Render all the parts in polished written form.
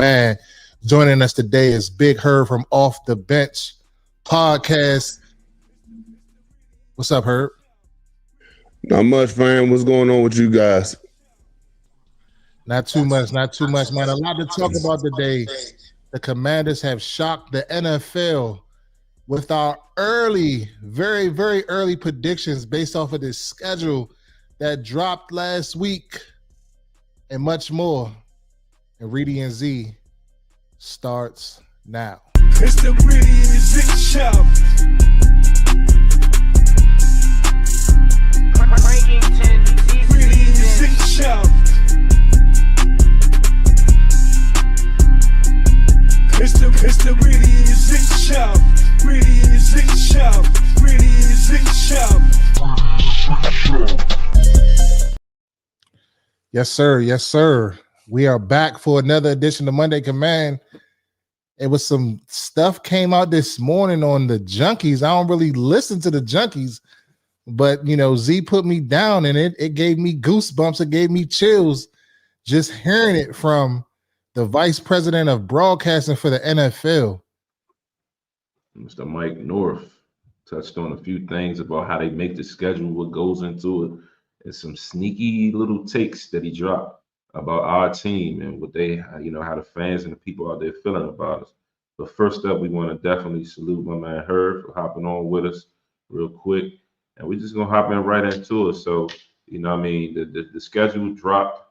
Man, joining us today is Big Herb from Off the Bench Podcast. What's up, Herb? Not much, fam. What's going on with you guys? Not too much, man. A lot to talk about today. The Commanders have shocked the NFL with our early, very, very early predictions based off of this schedule that dropped last week and much more. And Reedie Zee starts now. It's the Reedie Zee show. Reedie Zee show. It's the Reedie Zee show. Reedie Zee show. Reedie Zee show. Yes, sir. Yes, sir. We are back for another edition of Monday Command. It was some stuff came out this morning on the Junkies. I don't really listen to the Junkies, but Z put me down and it gave me goosebumps. It gave me chills just hearing it from the vice president of broadcasting for the NFL. Mr. Mike North touched on a few things about how they make the schedule, what goes into it, and some sneaky little takes that he dropped about our team and what they, how the fans and the people out there feeling about us. But first up, we want to definitely salute my man Herb for hopping on with us real quick. And we're just going to hop in right into it. So, the schedule dropped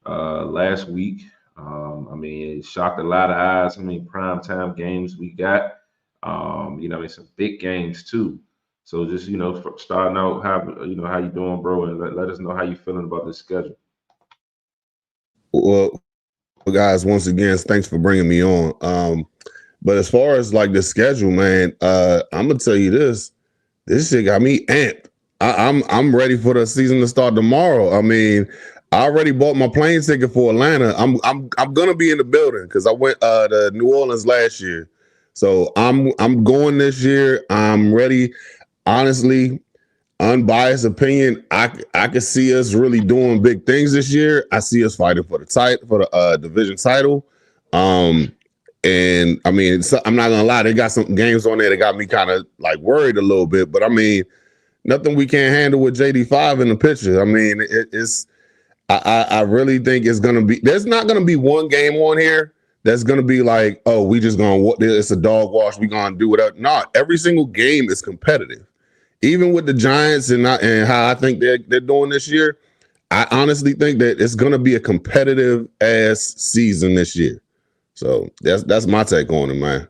last week. It shocked a lot of eyes. Primetime games we got. Some big games too. So just, starting out, how you doing, bro? And let us know how you feeling about this schedule. Well, guys, once again, thanks for bringing me on. But as far as like the schedule, man, I'm gonna tell you this shit got me amped. I'm ready for the season to start tomorrow. I already bought my plane ticket for Atlanta. I'm gonna be in the building because I went to New Orleans last year. So I'm going this year. I'm ready. Honestly, unbiased opinion, I could see us really doing big things this year. I see us fighting for the division title. I'm not gonna lie, they got some games on there that got me kind of like worried a little bit, but nothing we can't handle with JD5 in the picture. I really think it's gonna be. There's not gonna be one game on here that's gonna be like, oh, we just gonna it's a dog wash. We gonna do whatever. No, every single game is competitive. Even with the Giants and how I think they're doing this year, I honestly think that it's going to be a competitive ass season this year. So that's my take on it, man.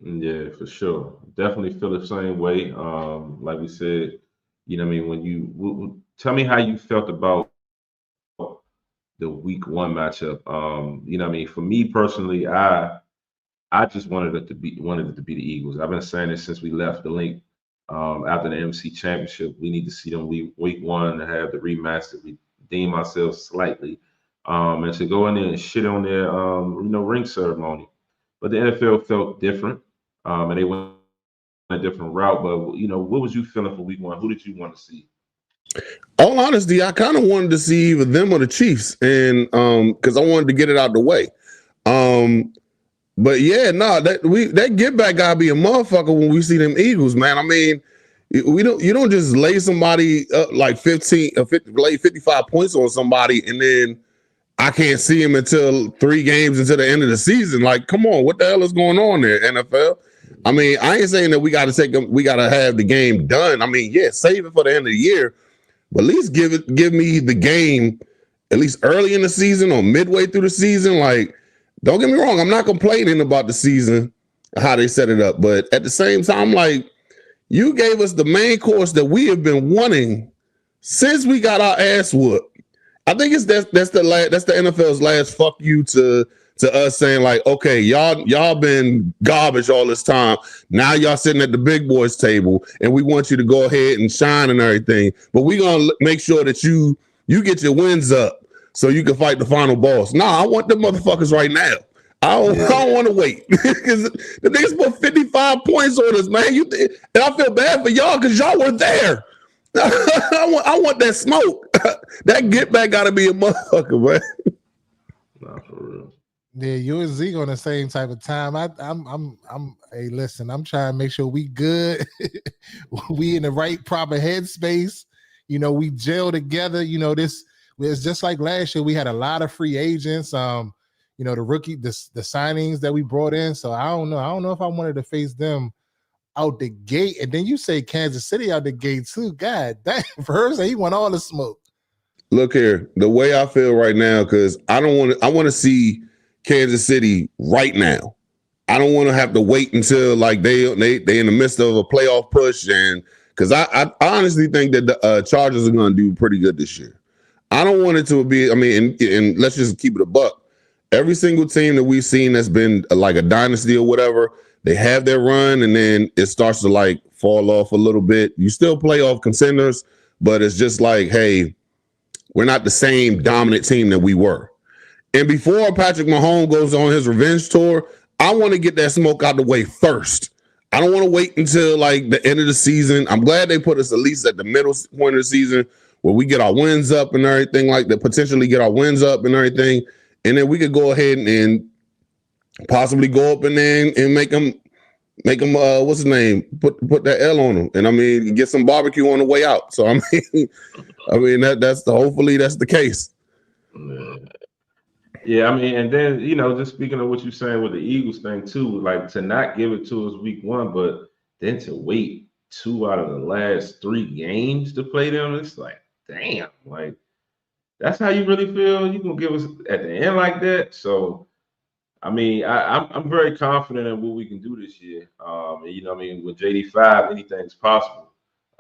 Yeah, for sure. Definitely feel the same way. Like we said, when you tell me how you felt about the week one matchup. For me personally, I just wanted it to be the Eagles. I've been saying this since we left the link. After the MC Championship, we need to see them week one to have the rematch to redeem ourselves slightly, and to go in there and shit on their ring ceremony. But the NFL felt different, and they went a different route. But what was you feeling for week one? Who did you want to see? All honesty, I kind of wanted to see either them or the Chiefs, and because I wanted to get it out the way. But yeah, that get back gotta be a motherfucker when we see them Eagles, man. You don't just lay somebody up like 55 points on somebody and then I can't see him until 3 games into the end of the season. Like, come on, what the hell is going on there, NFL? I ain't saying that we gotta have the game done. Save it for the end of the year, but at least give me the game at least early in the season or midway through the season. Like, don't get me wrong, I'm not complaining about the season, how they set it up. But at the same time, like, you gave us the main course that we have been wanting since we got our ass whooped. I think that's the NFL's last fuck you to us, saying like, okay, y'all been garbage all this time. Now y'all sitting at the big boys table, and we want you to go ahead and shine and everything. But we gonna make sure that you get your wins up, so you can fight the final boss. Nah, I want the motherfuckers right now. I don't want to wait because the niggas put 55 points on us, man. And I feel bad for y'all because y'all were there. I want that smoke. That get back got to be a motherfucker, man. Nah, for real. Yeah, you and Zeke on the same type of time. Hey, listen, I'm trying to make sure we good. We in the right proper headspace. You know, we gel together. You know, this it's just like last year. We had a lot of free agents. You know, the signings that we brought in. So I don't know. I don't know if I wanted to face them out the gate. And then you say Kansas City out the gate too. God, that first he want all the smoke. Look here, the way I feel right now, because I want to see Kansas City right now. I don't want to have to wait until like they in the midst of a playoff push, and because I honestly think that the Chargers are going to do pretty good this year. I don't want it to be. I mean, and let's just keep it a buck. Every single team that we've seen that's been like a dynasty or whatever, they have their run, and then it starts to like fall off a little bit. You still playoff contenders, but it's just like, hey, we're not the same dominant team that we were. And before Patrick Mahomes goes on his revenge tour, I want to get that smoke out the way first. I don't want to wait until like the end of the season. I'm glad they put us at least at the middle point of the season where we get our wins up and everything like that, potentially get our wins up and everything. And then we could go ahead and possibly go up and then and make them what's his name? Put that L on them. And I mean, get some barbecue on the way out. So I mean, hopefully that's the case. Yeah, I mean, and then, you know, just speaking of what you're saying with the Eagles thing too, like to not give it to us week 1, but then to wait 2 out of the last 3 games to play them, it's like, damn, like that's how you really feel? You gonna give us at the end like that? So, I mean, I'm very confident in what we can do this year. And, you know, I mean, with JD5, anything's possible.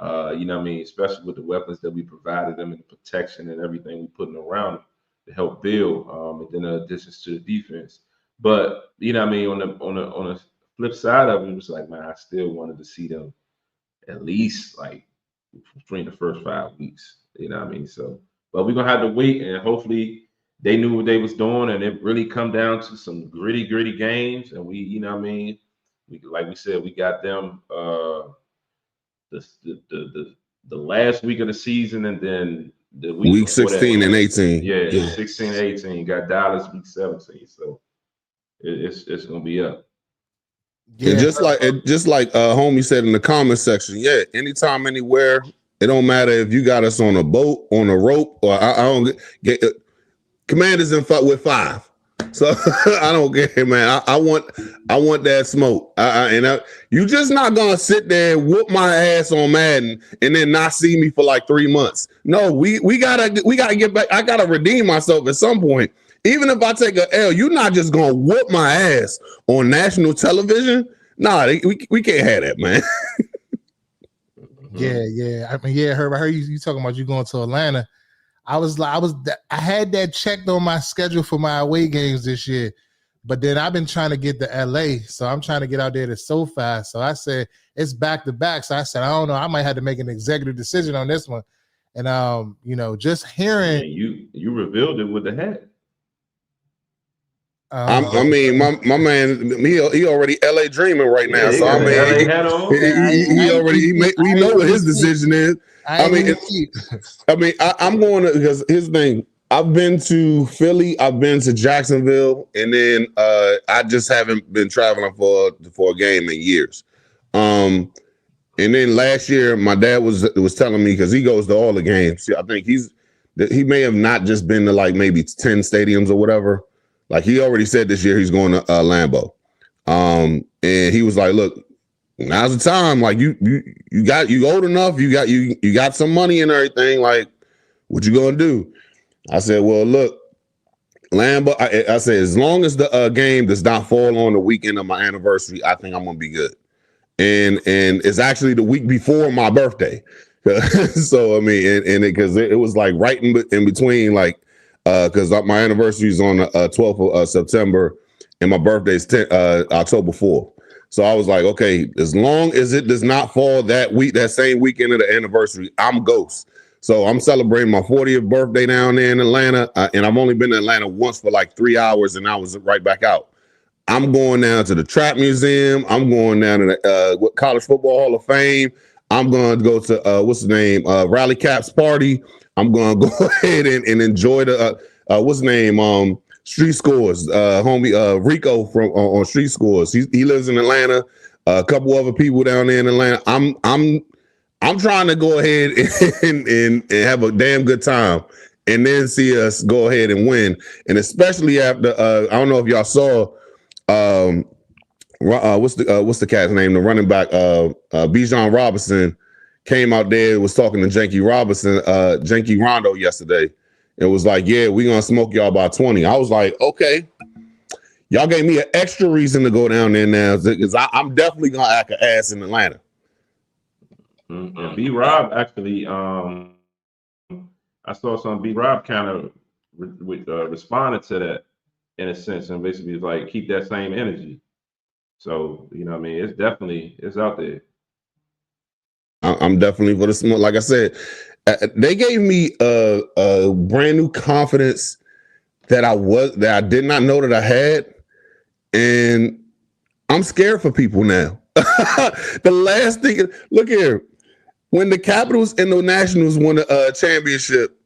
You know, I mean, especially with the weapons that we provided them and the protection and everything we putting around them to help build, and then additions to the defense. But you know, what I mean, on the flip side of it, it was like, man, I still wanted to see them at least like between the first 5 weeks. You know what I mean? So, but we're gonna have to wait, and hopefully they knew what they was doing, and it really come down to some gritty games. And we, you know what I mean, we like we said, we got them the last week of the season, and then the week 16 and 18. Yeah, 16 and 18. Got Dallas week 17. So it's gonna be up. Yeah, and just like homie said in the comment section, yeah, anytime, anywhere, it don't matter if you got us on a boat, on a rope, or I don't get Commanders in fight with 5. So I don't get it, man. I want that smoke. You just not gonna sit there and whoop my ass on Madden and then not see me for like 3 months. No, we gotta get back. I gotta redeem myself at some point. Even if I take a L, you're not just gonna whoop my ass on national television. Nah, we can't have that, man. Yeah. I mean, yeah, Herb, I heard you talking about you going to Atlanta. I had that checked on my schedule for my away games this year, but then I've been trying to get to LA, so I'm trying to get out there to SoFi. So I said it's back to back. So I said I don't know. I might have to make an executive decision on this one. And you know, just hearing you revealed it with the hat. I mean, my man, he already LA dreaming right now. So I mean, we know what his decision is. I'm going to, because here's the thing. I've been to Philly, I've been to Jacksonville, and then I just haven't been traveling for a game in years. And then last year, my dad was telling me, because he goes to all the games. I think he may have not just been to like maybe 10 stadiums or whatever. Like he already said this year he's going to Lambeau. And he was like, look, now's the time. Like you old enough, you got some money and everything. Like, what you gonna do? I said, well, look, Lambeau, I said, as long as the game does not fall on the weekend of my anniversary, I think I'm gonna be good. And it's actually the week before my birthday. So I mean, and because it was like right in between, like, because my anniversary is on the 12th of September, and my birthday is October 4th. So I was like, okay, as long as it does not fall that same weekend of the anniversary, I'm ghost. So I'm celebrating my 40th birthday down there in Atlanta, and I've only been to Atlanta once for like 3 hours, and I was right back out. I'm going down to the Trap Museum. I'm going down to the College Football Hall of Fame. I'm going to go to what's the name? Rally Caps party. I'm going to go ahead and enjoy the what's the name? Street Scores, homie Rico from on Street Scores. He lives in Atlanta. A couple other people down there in Atlanta. I'm trying to go ahead and have a damn good time, and then see us go ahead and win. And especially after I don't know if y'all saw what's the cat's name? The running back Bijan Robinson came out there, was talking to Janky Rondo yesterday. It was like, yeah, we're gonna smoke y'all by 20. I was like, okay. Y'all gave me an extra reason to go down there now because I'm definitely gonna act an ass in Atlanta. And B Rob actually, I saw some B Rob kind of responded to that in a sense, and basically was like, keep that same energy. So you know what I mean, it's out there. I'm definitely for the smoke. Like I said, they gave me a brand new confidence that I did not know that I had, and I'm scared for people now. The last thing, look here, when the Capitals and the Nationals won the championship,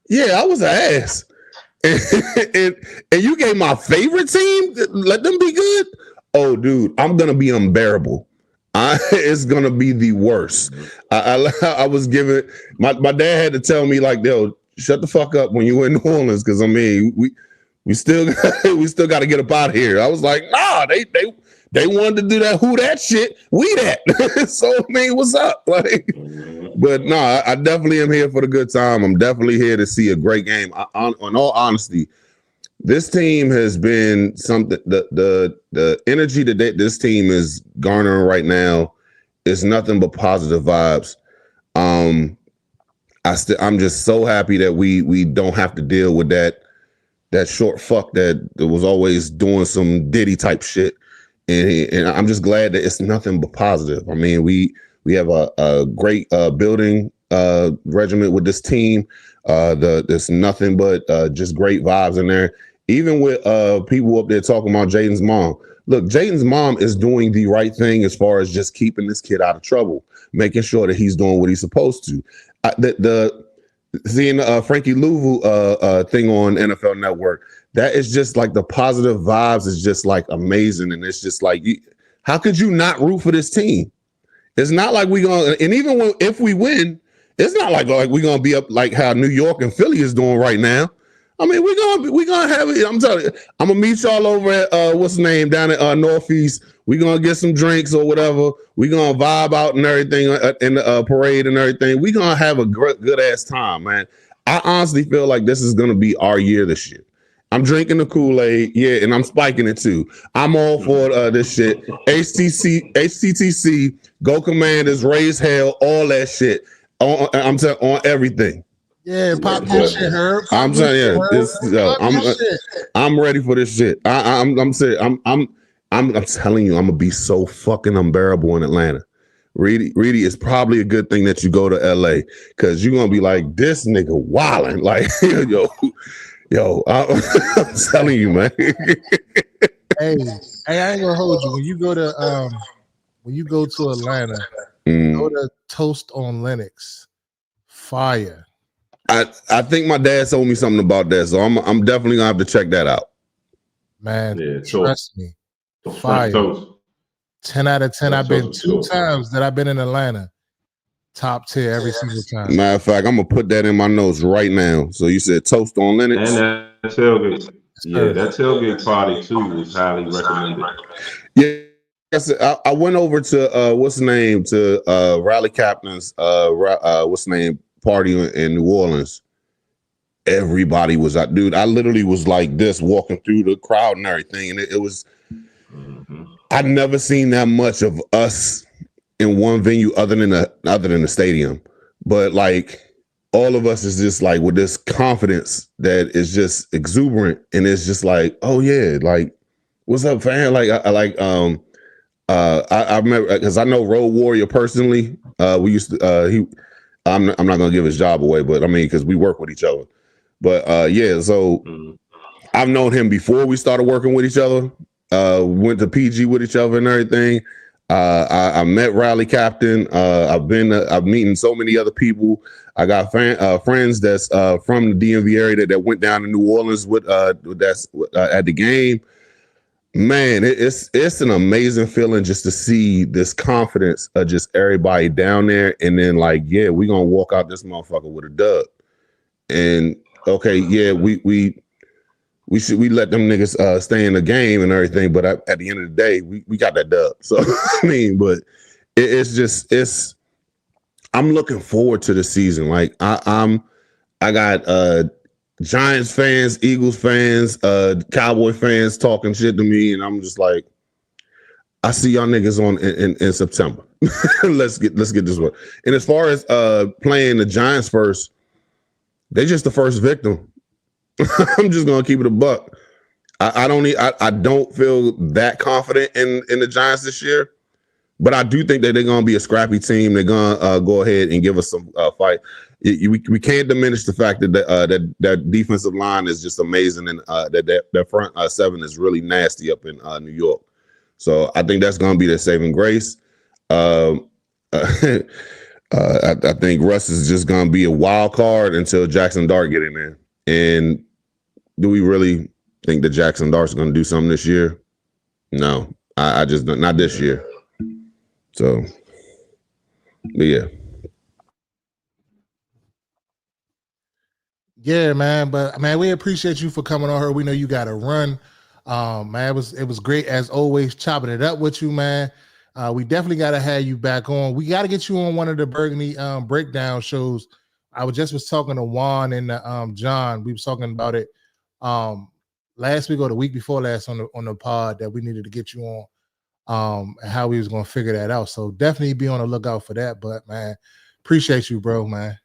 yeah, I was an ass, and you gave my favorite team, let them be good. Oh, dude, I'm gonna be unbearable. It's gonna be the worst. I was giving my dad had to tell me like, yo, shut the fuck up when you in New Orleans, because I mean we still got to get up out of here. I was like, nah, they wanted to do that who that shit, we that. So I mean, what's up? Like, but no, I definitely am here for the good time. I'm definitely here to see a great game. On all honesty, this team has been something. The energy that this team is garnering right now is nothing but positive vibes. I'm just so happy that we don't have to deal with that short fuck that was always doing some Diddy type shit, and I'm just glad that it's nothing but positive. I mean, we have a great building regiment with this team. There's nothing but just great vibes in there. Even with people up there talking about Jaden's mom. Look, Jaden's mom is doing the right thing as far as just keeping this kid out of trouble, making sure that he's doing what he's supposed to. Seeing Frankie Louvu thing on NFL Network, that is just like the positive vibes is just like amazing. And it's just like, how could you not root for this team? It's not like we're going to, and even if we win, it's not like we're going to be up like how New York and Philly is doing right now. I mean, we're gonna have it. I'm telling you, I'm gonna meet y'all over at what's the name down at Northeast. We're gonna get some drinks or whatever. We're gonna vibe out and everything in the parade and everything. We're gonna have a good ass time, man. I honestly feel like this is gonna be our year this year. I'm drinking the Kool-Aid, yeah, and I'm spiking it too. I'm all for this shit. HCTC, Go Commanders, raise hell, all that shit. I'm telling on everything. Yeah, pop that shit, Herb. I'm telling you, I'm ready for this shit. I'm saying, I'm telling you, I'm gonna be so fucking unbearable in Atlanta. Reedie, it's probably a good thing that you go to LA, because you're gonna be like, this nigga wilding, like yo, I'm telling you, man. hey, I ain't gonna hold you. When you go to Atlanta, go to Toast on Lennox. Fire. I think my dad told me something about that, so I'm definitely gonna have to check that out. Man, yeah, trust me. Fire. 10 out of 10. I've been two times that I've been in Atlanta. Top tier every single time. Matter of fact, I'm gonna put that in my notes right now. So you said Toast on Lennox. And that tailgate. Yeah, that tailgate party too is highly recommended. Yeah. I went over to what's the name to Raleigh Captain's what's the name party in New Orleans. Everybody was out, dude. I literally was like this walking through the crowd and everything, and it was. I'd never seen that much of us in one venue other than the stadium, but like all of us is just like with this confidence that is just exuberant, and it's just like, oh yeah, like what's up, fam? Like I remember because I know Road Warrior personally. We used to I'm not gonna give his job away, but I mean because we work with each other. But yeah, so I've known him before we started working with each other. Went to PG with each other and everything. I met Rally Captain. I'm meeting so many other people. I got friends that's from the DMV area that went down to New Orleans with that's at the game. Man, it's an amazing feeling just to see this confidence of just everybody down there, and then like, yeah, we gonna walk out this motherfucker with a dub. And okay, yeah, we let them niggas stay in the game and everything, but at the end of the day, we got that dub. So I mean, but it's I'm looking forward to the season. Like I got Giants fans, Eagles fans, Cowboy fans talking shit to me, and I'm just like, I see y'all niggas in September. let's get this one. And as far as playing the Giants first, they just the first victim. I'm just gonna keep it a buck. I don't feel that confident in the Giants this year, but I do think that they're gonna be a scrappy team. They're gonna go ahead and give us some fight. We can't diminish the fact that that defensive line is just amazing, and that front seven is really nasty up in New York. So I think that's going to be their saving grace. I think Russ is just going to be a wild card until Jackson Dart get in there. And do we really think that Jackson Dart's going to do something this year? No, I just don't, not this year. So, but yeah. Yeah, man. But man, we appreciate you for coming on here. We know you got to run. Man, it was great as always chopping it up with you, man. We definitely got to have you back on. We got to get you on one of the Burgundy breakdown shows. I was talking to Juan and John. We was talking about it last week or the week before last on the pod that we needed to get you on and how we was going to figure that out. So definitely be on the lookout for that. But man, appreciate you, bro, man.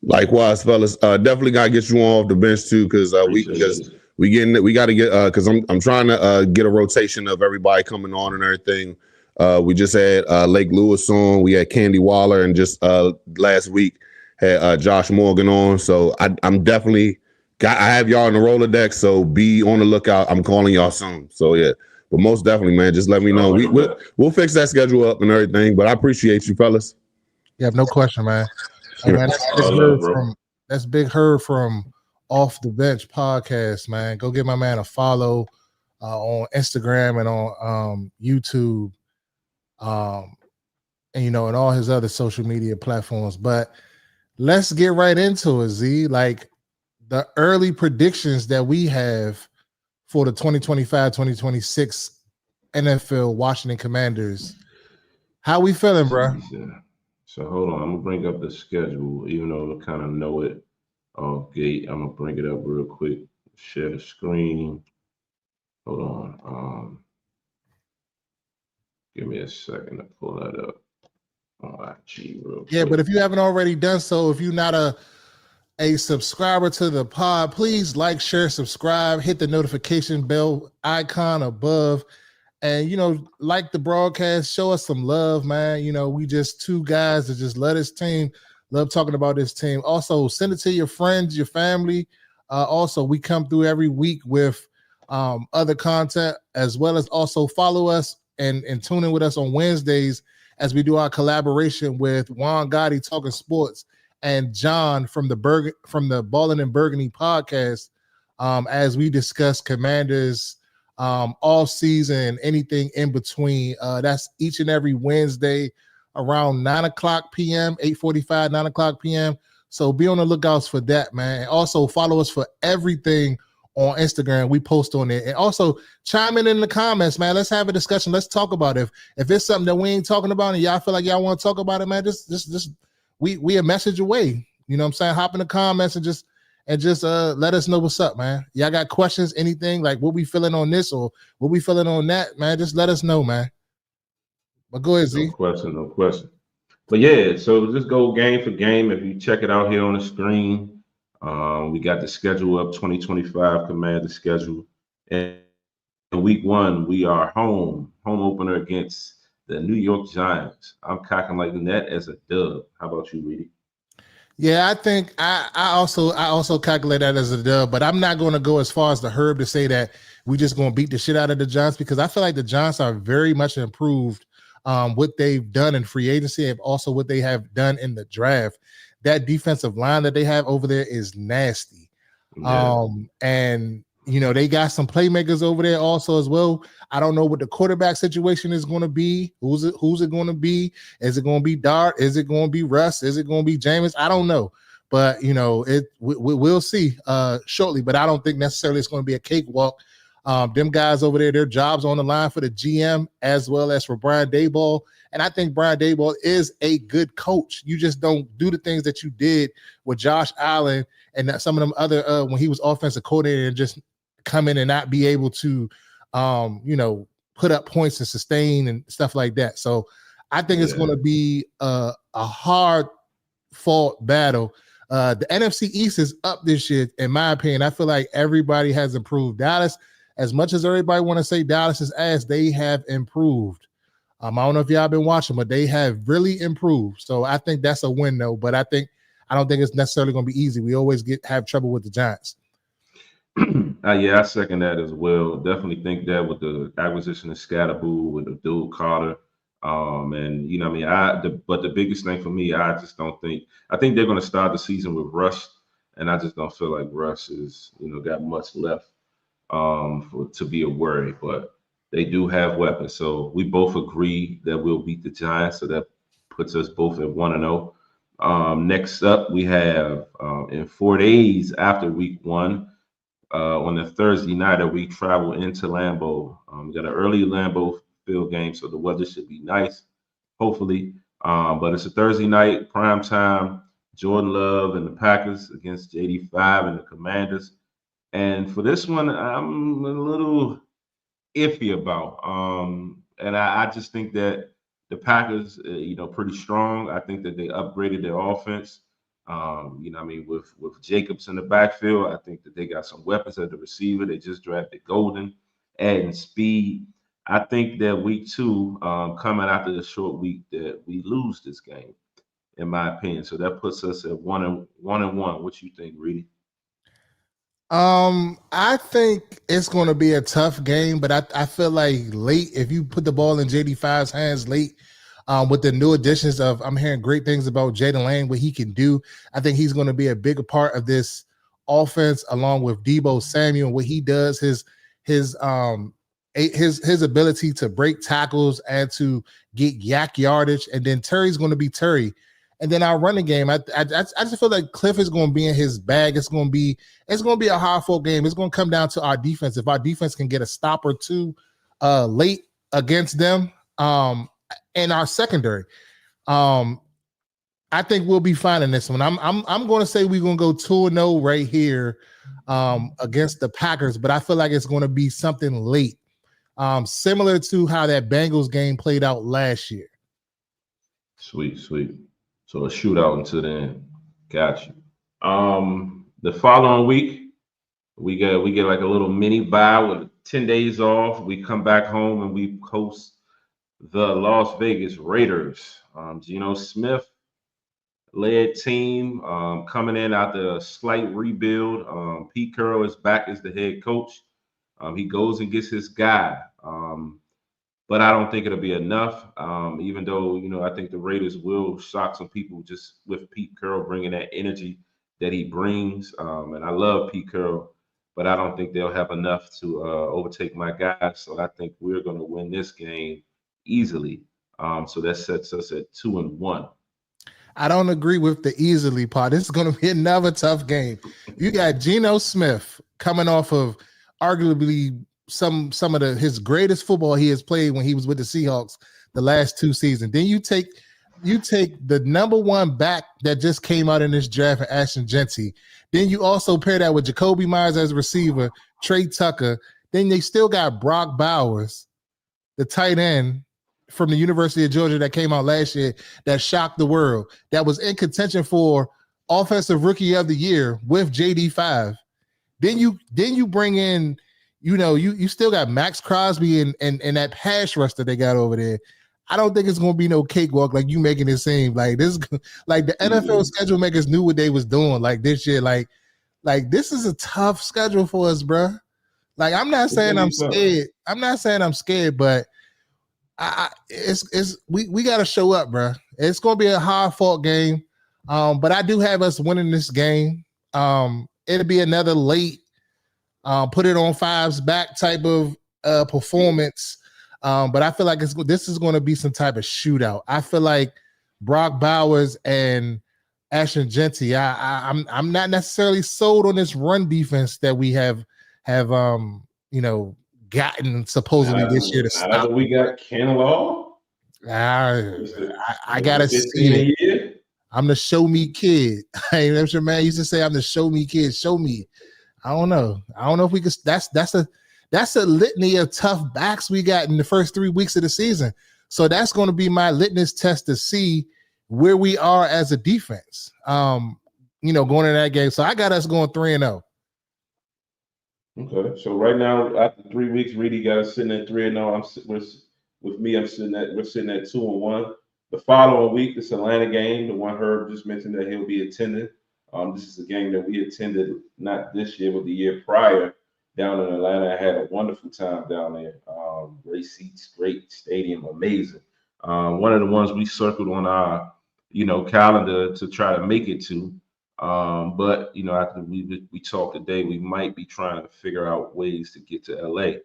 Likewise, fellas. Definitely gotta get you on off the bench too, because we got to get because I'm trying to get a rotation of everybody coming on and everything. We just had Lake Lewis on. We had Candy Waller, and just last week had Josh Morgan on. So I'm definitely I have y'all in the Rolodex. So be on the lookout. I'm calling y'all soon. So yeah, but most definitely, man, just let me know. We'll fix that schedule up and everything. But I appreciate you, fellas. Yeah, no question, man. Hey, man, that's Big Herb from Off the Bench podcast, man. Go give my man a follow on Instagram and on YouTube, and and all his other social media platforms. But let's get right into it, Z. Like the early predictions that we have for the 2025-2026 NFL Washington Commanders. How we feeling, bro? So hold on, I'm gonna bring up the schedule, even though I kind of know it off gate. I'm gonna bring it up real quick. Share the screen. Hold on. Give me a second to pull that up on IG real quick. Yeah, but if you haven't already done so, if you're not a subscriber to the pod, please like, share, subscribe, hit the notification bell icon above. And, like the broadcast, show us some love, man. We just two guys that just love this team, love talking about this team. Also, send it to your friends, your family. Also, we come through every week with other content, as well as also follow us and tune in with us on Wednesdays as we do our collaboration with Juan Gotti Talking Sports and John from the Ballin' and Burgundy podcast as we discuss Commanders all season, anything in between. That's each and every Wednesday around 9:00 p.m., 8:45, 9:00 p.m. So be on the lookouts for that, man. And also follow us for everything on Instagram. We post on it. And also chime in the comments, man. Let's have a discussion. Let's talk about it. If it's something that we ain't talking about and y'all feel like y'all want to talk about it, man, just we a message away. You know what I'm saying? Hop in the comments and just let us know what's up, man. Y'all got questions, anything like what we feeling on this or what we feeling on that, man. Just let us know, man. But go ahead, Z. No question. But yeah, so just go game for game. If you check it out here on the screen, we got the schedule up, 2025 Commander schedule. And in week 1, we are home opener against the New York Giants. I'm calculating that as a dub. How about you, Reedie? Yeah, I think I also calculate that as a dub, but I'm not going to go as far as the Herb to say that we just going to beat the shit out of the Giants, because I feel like the Giants are very much improved what they've done in free agency and also what they have done in the draft. That defensive line that they have over there is nasty. Yeah. And they got some playmakers over there also as well. I don't know what the quarterback situation is going to be. Who's it going to be? Is it going to be Dart? Is it going to be Russ? Is it going to be Jameis? I don't know. But we'll see shortly. But I don't think necessarily it's going to be a cakewalk. Them guys over there, their jobs on the line for the GM as well as for Brian Daboll. And I think Brian Daboll is a good coach. You just don't do the things that you did with Josh Allen and some of them other when he was offensive coordinator and just come in and not be able to put up points and sustain and stuff like that. So I think it's going to be a hard fought battle. The NFC East is up this year, in my opinion. I feel like everybody has improved. Dallas, as much as everybody want to say Dallas is ass, they have improved. I don't know if y'all been watching, but they have really improved. So I think that's a win, though. But I don't think it's necessarily going to be easy. We always have trouble with the Giants. I second that as well. Definitely think that with the acquisition of Scatterboo, with Abdul Carter, but the biggest thing for me, I think they're going to start the season with Russ, and I just don't feel like Russ is got much left to be a worry, but they do have weapons. So we both agree that we'll beat the Giants. So that puts us both at 1-0. Next up, we have in 4 days after week 1, on the Thursday night, we travel into Lambeau. We got an early Lambeau field game, so the weather should be nice, hopefully. But it's a Thursday night, prime time. Jordan Love and the Packers against JD5 and the Commanders. And for this one, I'm a little iffy about. And I just think that the Packers, pretty strong. I think that they upgraded their offense. With Jacobs in the backfield, I think that they got some weapons at the receiver. They just drafted Golden, adding speed. I think that week 2, coming after the short week, that we lose this game, in my opinion. So that puts us at 1-1. What you think, Reedie? I think it's going to be a tough game, but I feel like late, if you put the ball in JD5's hands late, with the new additions of, I'm hearing great things about Jaden Lane, what he can do. I think he's going to be a bigger part of this offense, along with Deebo Samuel, what he does, his ability to break tackles and to get yak yardage. And then Terry's going to be Terry. And then our running game, I just feel like Cliff is going to be in his bag. It's going to be a hard-fought game. It's going to come down to our defense. If our defense can get a stop or two late against them, and our secondary, I think we'll be fine in this one. I'm going to say we're going to go 2-0 right here against the Packers, but I feel like it's going to be something late, similar to how that Bengals game played out last year. Sweet. So a shootout until then. Gotcha. The following week, we get like a little mini bye with 10 days off. We come back home and we host the Las Vegas Raiders. Geno Smith led team coming in after a slight rebuild. Pete Carroll is back as the head coach. He goes and gets his guy. But I don't think it'll be enough, even though, I think the Raiders will shock some people just with Pete Carroll bringing that energy that he brings. And I love Pete Carroll, but I don't think they'll have enough to overtake my guys. So I think we're going to win this game easily. So that sets us at 2-1. I don't agree with the easily part. This is going to be another tough game. You got Geno Smith coming off of arguably some of his greatest football he has played when he was with the Seahawks the last 2 seasons. Then you take the number 1 back that just came out in this draft, Ashton Genty. Then you also pair that with Jacoby Myers as a receiver, Trey Tucker. Then they still got Brock Bowers, the tight end from the University of Georgia that came out last year that shocked the world, that was in contention for Offensive Rookie of the Year with JD5. Then you bring in, you still got Max Crosby and that pass rush that they got over there. I don't think it's going to be no cakewalk like you making it seem. Like this, like the NFL schedule makers knew what they was doing. Like this year, like this is a tough schedule for us, bro. Like I'm not saying I'm scared. I'm not saying I'm scared, but we got to show up, bro. It's going to be a hard fought game, but I do have us winning this game. It'll be another late, put it on fives back type of performance. But I feel like this is going to be some type of shootout. I feel like Brock Bowers and Ashton Genty. I'm not necessarily sold on this run defense that we have gotten supposedly this year to stop. We got Ken Law. I gotta see it. I'm the show me kid. That's your man used to say. I'm the show me kid. Show me. I don't know if we could. That's a litany of tough backs we got in the first 3 weeks of the season. So that's going to be my litmus test to see where we are as a defense. Going into that game. So I got us going 3-0. Okay, so right now after 3 weeks, Reedie got us sitting at 3-0. We're sitting at 2-1. The following week, this Atlanta game, the one Herb just mentioned that he'll be attending. This is a game that we attended not this year, but the year prior down in Atlanta. I had a wonderful time down there. Great seats, great stadium, amazing. One of the ones we circled on our, calendar to try to make it to. But after we talked today, we might be trying to figure out ways to get to LA.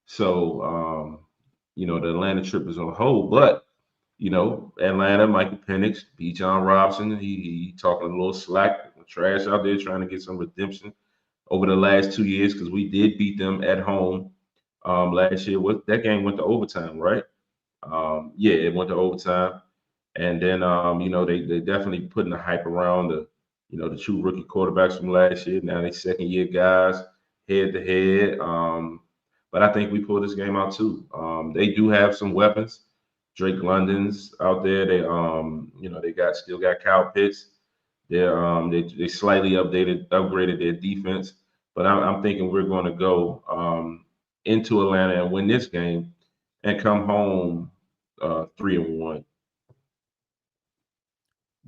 So the Atlanta trip is on hold, but Atlanta, Michael Penix, B. John Robinson, he talking a little slack, trash out there, trying to get some redemption over the last 2 years because we did beat them at home last year. That game went to overtime, right? Yeah, it went to overtime, and then they definitely putting the hype around the two rookie quarterbacks from last year. Now they second year guys head to head. But I think we pulled this game out too. They do have some weapons. Drake London's out there. They still got Kyle Pitts. They slightly upgraded their defense. But I'm thinking we're going to go into Atlanta and win this game and come home 3-1.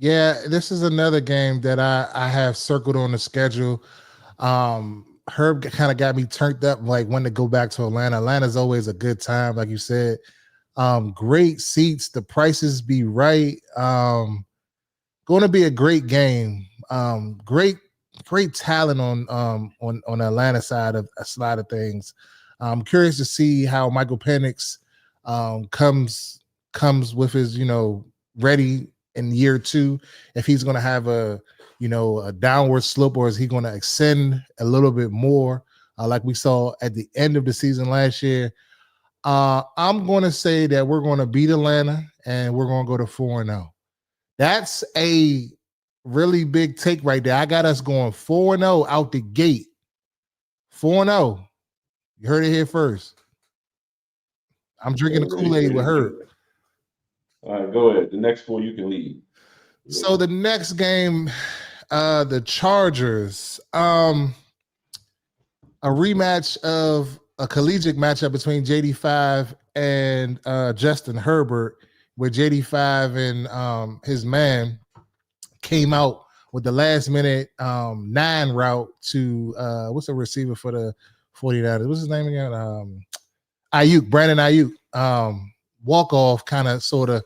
Yeah, this is another game that I have circled on the schedule. Herb kind of got me turned up, like when to go back to Atlanta. Atlanta's always a good time, like you said. Great seats, the prices be right. Going to be a great game. Great talent on the Atlanta side of things. I'm curious to see how Michael Penix comes with his ready in year 2. If he's going to have a downward slope, or is he going to extend a little bit more like we saw at the end of the season last year? I'm going to say that we're going to beat Atlanta and we're going to go to 4-0. That's a really big take right there. I got us going 4-0 out the gate. 4-0. You heard it here first. I'm drinking the Kool-Aid with Herb. All right, go ahead. The next 4 you can lead. So the next game, the Chargers, a rematch of a collegiate matchup between JD5 and Justin Herbert, where JD5 and his man came out with the last minute 9 route to what's the receiver for the 49ers? What's his name again? Brandon Ayuk. Walk off, kind of sort of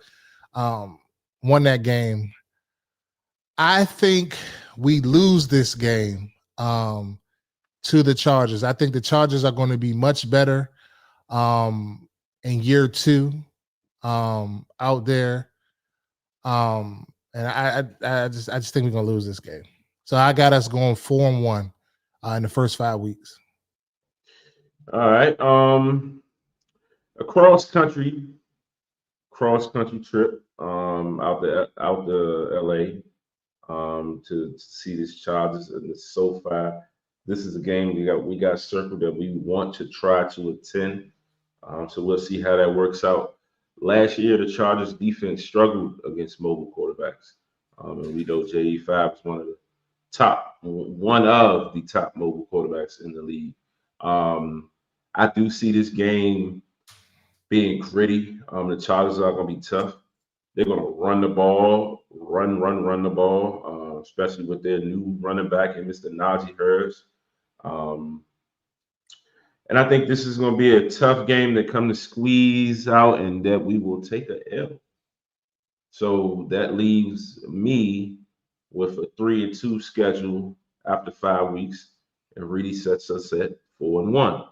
won that game. I think we lose this game to the Chargers. I think the Chargers are going to be much better in year 2 out there. And I just think we're going to lose this game. So I got us going 4-1 in the first 5 weeks. All right. A cross country trip out to LA to see these Chargers and the SoFi. This is a game we got circled that we want to try to attend. So we'll see how that works out. Last year, the Chargers defense struggled against mobile quarterbacks. And we know JE5 is one of the top mobile quarterbacks in the league. I do see this game being gritty. The Chargers are going to be tough. They're going to run the ball, run the ball, especially with their new running back and Mr. Najee Harris. And I think this is going to be a tough game to come to squeeze out, and that we will take a L. So that leaves me with a 3-2 schedule after 5 weeks, and Reedie sets us at 4-1.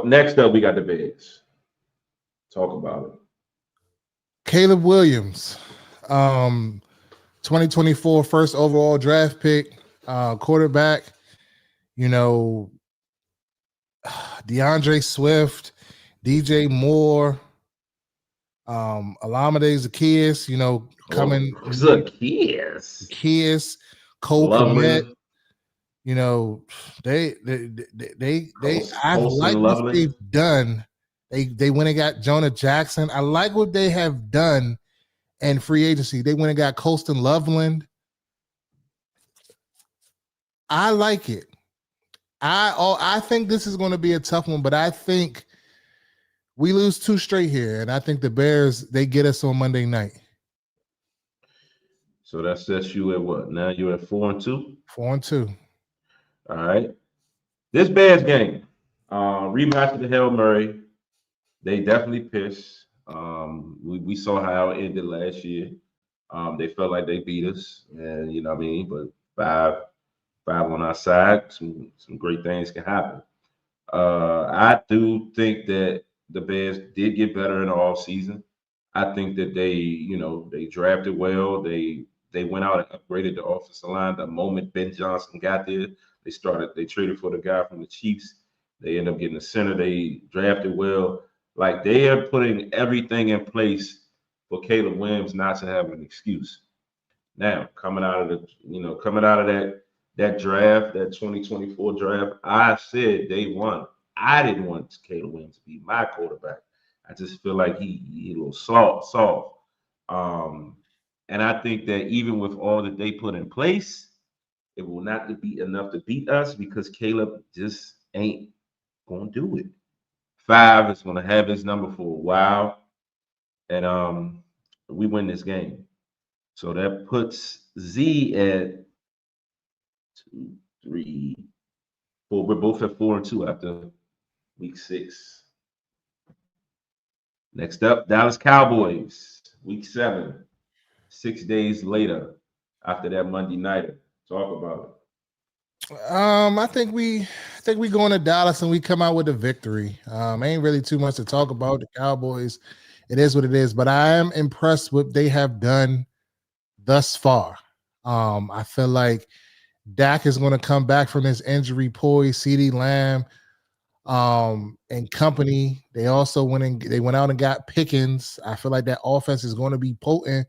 Next up, we got the Bears. Talk about it. Caleb Williams, 2024 first overall draft pick, quarterback. You know, DeAndre Swift, DJ Moore, Alameda Zacchaeus, you know, coming. Zacchaeus, Cole Kmet, you know, I like what they've done. They went and got Jonah Jackson. I like what they have done in free agency. They went and got Colston Loveland. I like it. I think this is going to be a tough one, but I think we lose 2 straight here, and I think the Bears, they get us on Monday night. So that sets you at what? Now you're at 4-2? 4-2. All right. This Bears game, rematch of the Hail Murray. They definitely pissed. We saw how it ended last year. They felt like they beat us, and you know what I mean. But five on our side, some great things can happen. I do think that the Bears did get better in the off season. I think that they drafted well. They went out and upgraded the offensive line. The moment Ben Johnson got there, they traded for the guy from the Chiefs. They ended up getting a center. They drafted well. Like, they are putting everything in place for Caleb Williams not to have an excuse. Now, coming out of that draft, that 2024 draft, I said day one, I didn't want Caleb Williams to be my quarterback. I just feel like he a little soft. And I think that even with all that they put in place, it will not be enough to beat us because Caleb just ain't gonna do it. 5 is gonna have his number for a while, and we win this game. So that puts Z at 2, 3, 4. We're both at 4-2 after week 6. Next up, Dallas Cowboys, week 7. 6 days later, after that Monday nighter. Talk about it. I think we go into Dallas and we come out with a victory. Ain't really too much to talk about. The Cowboys, it is what it is. But I am impressed with what they have done thus far. I feel like Dak is going to come back from his injury poised. CeeDee Lamb, and company. They also went out and got Pickens. I feel like that offense is going to be potent.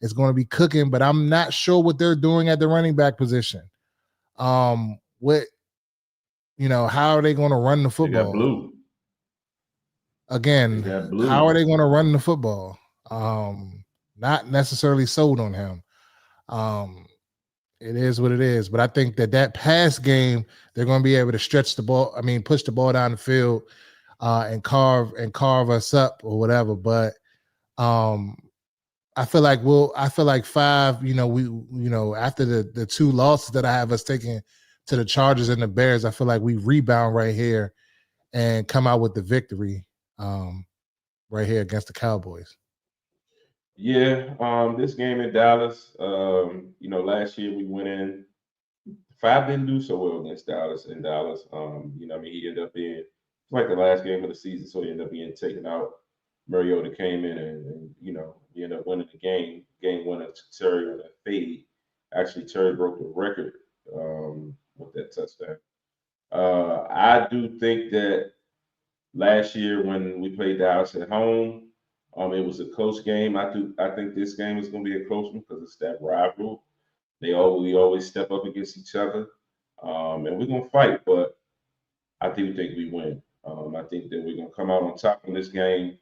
It's going to be cooking, but I'm not sure what they're doing at the running back position. How are they going to run the football? They got Blue. Again, how are they going to run the football? Not necessarily sold on him. It is what it is, but I think that pass game, they're going to be able to stretch the ball. I mean, push the ball down the field, and carve us up or whatever. But I feel like 5. After the 2 losses that I have us taking to the Chargers and the Bears, I feel like we rebound right here and come out with the victory, right here against the Cowboys. Yeah, this game in Dallas, last year we went in. 5 didn't do so well against Dallas in Dallas. He ended up being like the last game of the season, so he ended up being taken out. Mariota came in and we ended up winning the game. Game winner to Terry on that fade. Actually, Terry broke the record with that touchdown. I do think that last year when we played Dallas at home, it was a close game. I think this game is going to be a close one because it's that rival. We always step up against each other, and we're going to fight. But I do think we win. I think that we're going to come out on top in this game.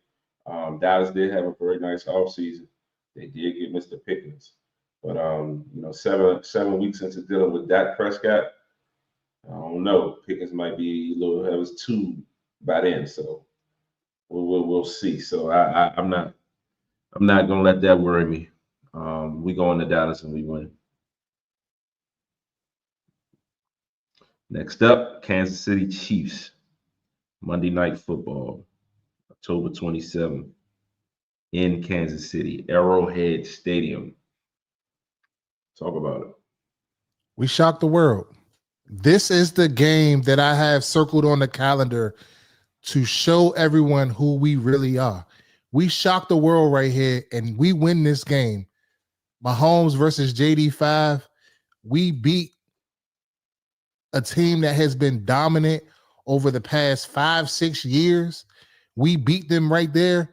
Dallas did have a very nice offseason. They did get Mr. Pickens, but 7 weeks into dealing with Dak Prescott, I don't know. Pickens might be a little. It was 2 by then, so. We'll see. So I'm not gonna let that worry me. We go into Dallas and we win. Next up, Kansas City Chiefs. Monday Night Football, October 27th in Kansas City, Arrowhead Stadium. Talk about it. We shocked the world. This is the game that I have circled on the calendar to show everyone who we really are. We shocked the world right here, and we win this game. Mahomes versus JD5. We beat a team that has been dominant over the past 5-6 years. We beat them right there.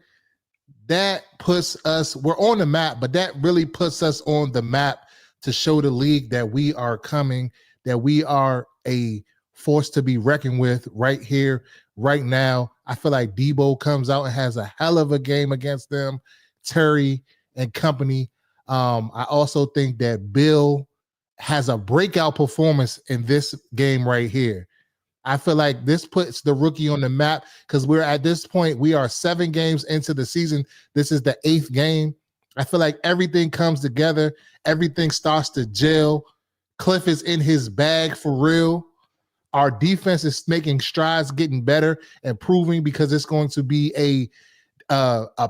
That puts us, we're on the map, but that really puts us on the map to show the league that we are coming, that we are a force to be reckoned with right here, right now. I feel like Debo comes out and has a hell of a game against them, Terry and company. I also think that Bill has a breakout performance in this game right here. I feel like this puts the rookie on the map because we're at this point, we are 7 games into the season. This is the 8th game. I feel like everything comes together. Everything starts to gel. Cliff is in his bag for real. Our defense is making strides, getting better, improving because it's going to be a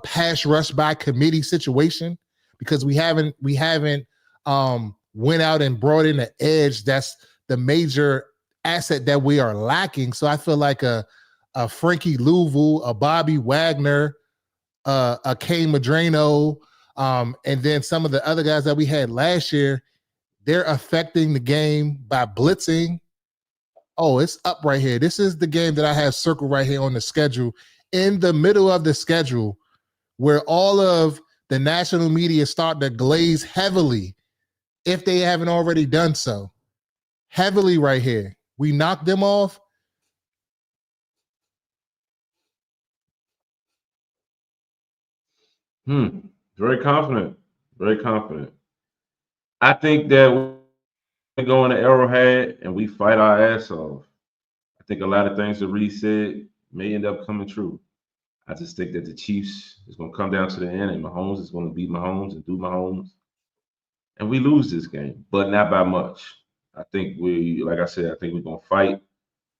pass rush by committee situation because we haven't went out and brought in an edge. That's the major asset that we are lacking. So I feel like a Frankie Louisville, a Bobby Wagner, a Kay Madrano, and then some of the other guys that we had last year, they're affecting the game by blitzing. Oh, it's up right here. This is the game that I have circled right here on the schedule, in the middle of the schedule, where all of the national media start to glaze heavily, if they haven't already done so. Heavily right here. We knocked them off. Very confident. Very confident. I think that we go into Arrowhead and we fight our ass off. I think a lot of things that Reed said may end up coming true. I just think that the Chiefs is going to come down to the end and Mahomes is going to beat Mahomes and do Mahomes. And we lose this game, but not by much. I think like I said, I think we're going to fight.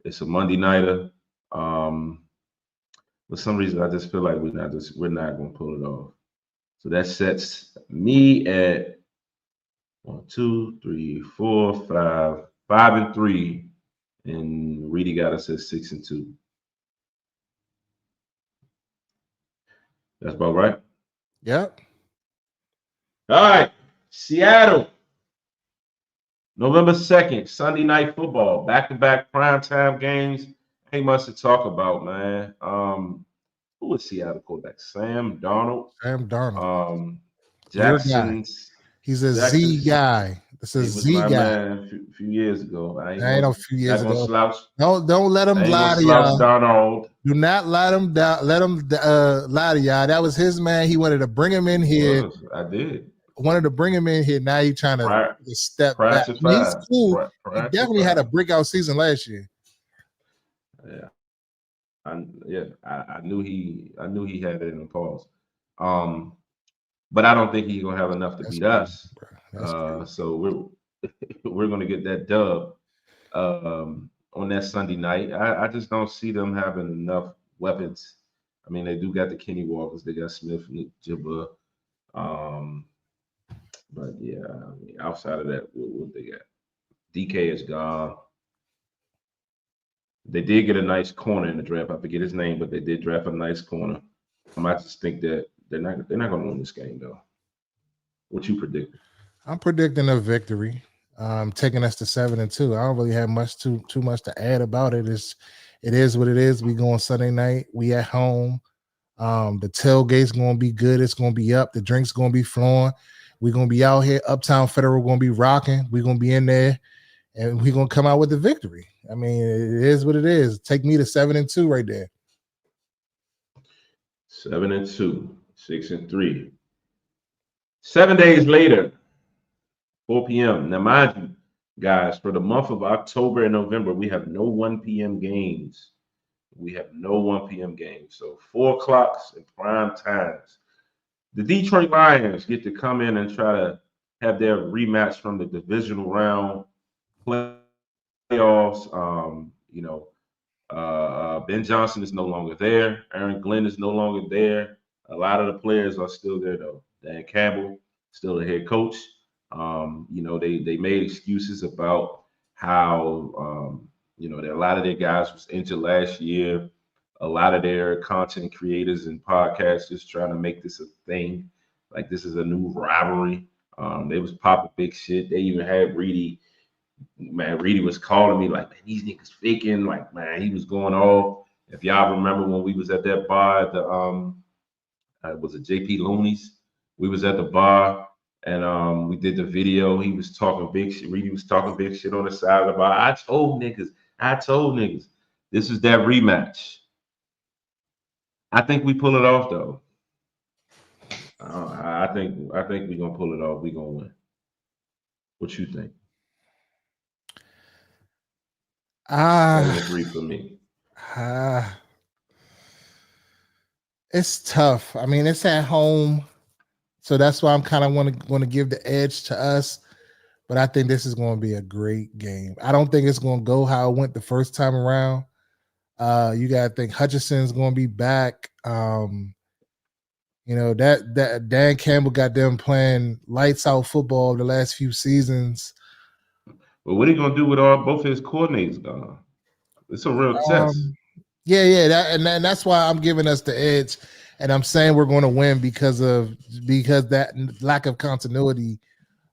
It's a Monday nighter. For some reason, I just feel like we're not going to pull it off. So that sets me at 1, 2, 3, 4, 5, 5-3, and Reedie got us at 6-2. That's about right. Yep. All right, Seattle, November 2nd, Sunday Night Football, back-to-back primetime games. Ain't much to talk about, man. Who was Seattle quarterback? Sam Darnold. Jackson's. He's a Z guy. It's a Z guy. Man a few years ago. I ain't a few years ago. Slouch. Don't let him lie to y'all. Darnold. Do not let him lie to y'all. That was his man. He wanted to bring him in here. I did. Wanted to bring him in here. Now he's trying to step back. He's cool. He definitely had a breakout season last year. Yeah. I knew he had it in the pause. But I don't think he's gonna have enough to beat us. So we're gonna get that dub on that Sunday night. I just don't see them having enough weapons. I mean, they do got the Kenny Walkers, they got Smith, Nick Jibba. But yeah, I mean, outside of that, what they got? DK is gone. They did get a nice corner in the draft. I forget his name, but they did draft a nice corner. I just think that they're not going to win this game, though. What you predicting? I'm predicting a victory. Taking us to 7-2. I don't really have too much to add about it. It is what it is. We go on Sunday night. We at home. The tailgate's going to be good. It's going to be up. The drink's going to be flowing. We're going to be out here. Uptown Federal going to be rocking. We're going to be in there, and we're going to come out with the victory. I mean, it is what it is. Take me to 7-2 right there. 7-2, 6-3. 7 days later, 4 p.m. Now, mind you, guys, for the month of October and November, we have no 1 p.m. games. So 4 o'clocks and prime times. The Detroit Lions get to come in and try to have their rematch from the divisional round playoff loss. Ben Johnson is no longer there. Aaron Glenn is no longer there. A lot of the players are still there though. Dan Campbell, still the head coach. They made excuses about how that a lot of their guys was injured last year. A lot of their content creators and podcasters trying to make this a thing, like this is a new rivalry. They was popping big shit. They even had Reedie. Man, Reedie was calling me like, man, these niggas faking. Like, man, he was going off. If y'all remember when we was at that bar, was it JP Looney's? We was at the bar and we did the video. He was talking big shit. Reedie was talking big shit on the side of the bar. I told niggas, this is that rematch. I think we pull it off though. I think we're gonna pull it off. We're gonna win. What you think? Agree for me. It's tough. I mean, it's at home, so that's why I'm kind of want to give the edge to us. But I think this is going to be a great game. I don't think it's going to go how it went the first time around. You got to think Hutchinson's going to be back. That Dan Campbell got them playing lights out football the last few seasons. But what are you gonna do with both his coordinators gone? It's a real test. Yeah, that's why I'm giving us the edge, and I'm saying we're going to win because that lack of continuity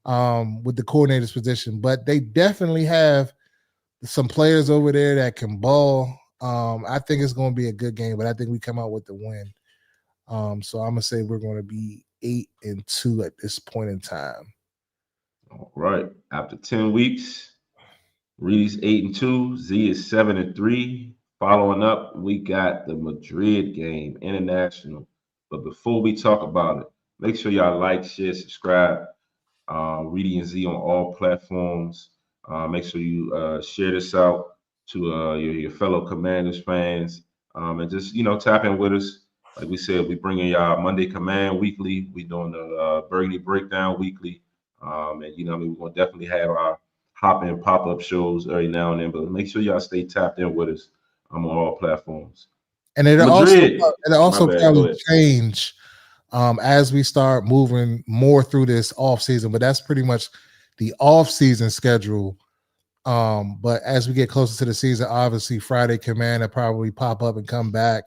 with the coordinator's position. But they definitely have some players over there that can ball. I think it's going to be a good game, but I think we come out with the win. So I'm gonna say we're going to be 8-2 at this point in time. All right. After 10 weeks, Reedie's 8-2. Zee is 7-3. Following up, we got the Madrid game, international. But before we talk about it, make sure y'all like, share, subscribe. Reedie and Zee on all platforms. Make sure you share this out to your fellow Commanders fans. And just, tap in with us. Like we said, we bring in y'all Monday Command weekly. We doing the Burgundy Breakdown weekly. And we're going to definitely have our hop-in pop-up shows every now and then. But make sure y'all stay tapped in with us on all platforms. And it'll also probably change as we start moving more through this off season. But that's pretty much the off season schedule. But as we get closer to the season, obviously Friday Command will probably pop up and come back.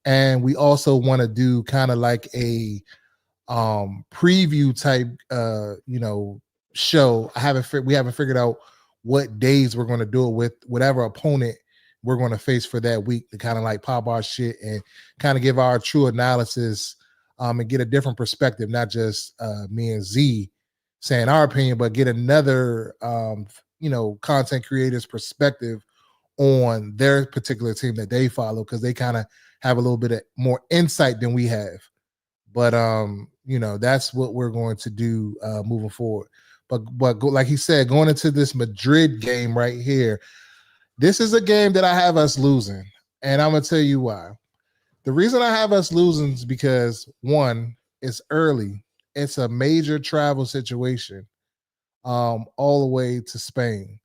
And we also want to do kind of like a preview type show. We haven't figured out what days we're going to do it with whatever opponent we're going to face for that week, to kind of like pop our shit and kind of give our true analysis and get a different perspective, not just me and Z saying our opinion, but get another content creators perspective on their particular team that they follow, because they kind of have a little bit of more insight than we have. But that's what we're going to do moving forward. But like he said, going into this Madrid game right here, this is a game that I have us losing, and I'm gonna tell you why. The reason I have us losing is because, one, it's early. It's a major travel situation, all the way to Spain,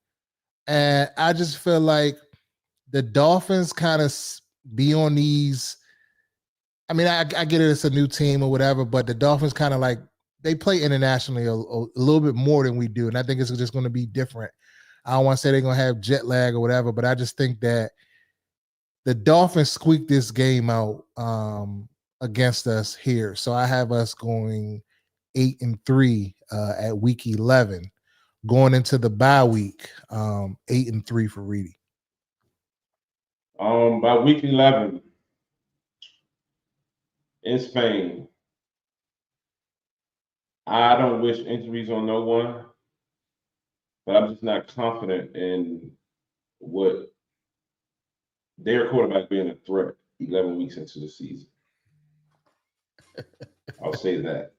and I just feel like the Dolphins kind of be on these. I mean, I get it, it's a new team or whatever, but the Dolphins kind of like, they play internationally a little bit more than we do. And I think it's just going to be different. I don't want to say they're going to have jet lag or whatever, but I just think that the Dolphins squeaked this game out against us here. So I have us going 8-3 at week 11, going into the bye week, 8-3 for Reedie. By week 11 in Spain, I don't wish injuries on no one, but I'm just not confident in what their quarterback being a threat 11 weeks into the season. I'll say that.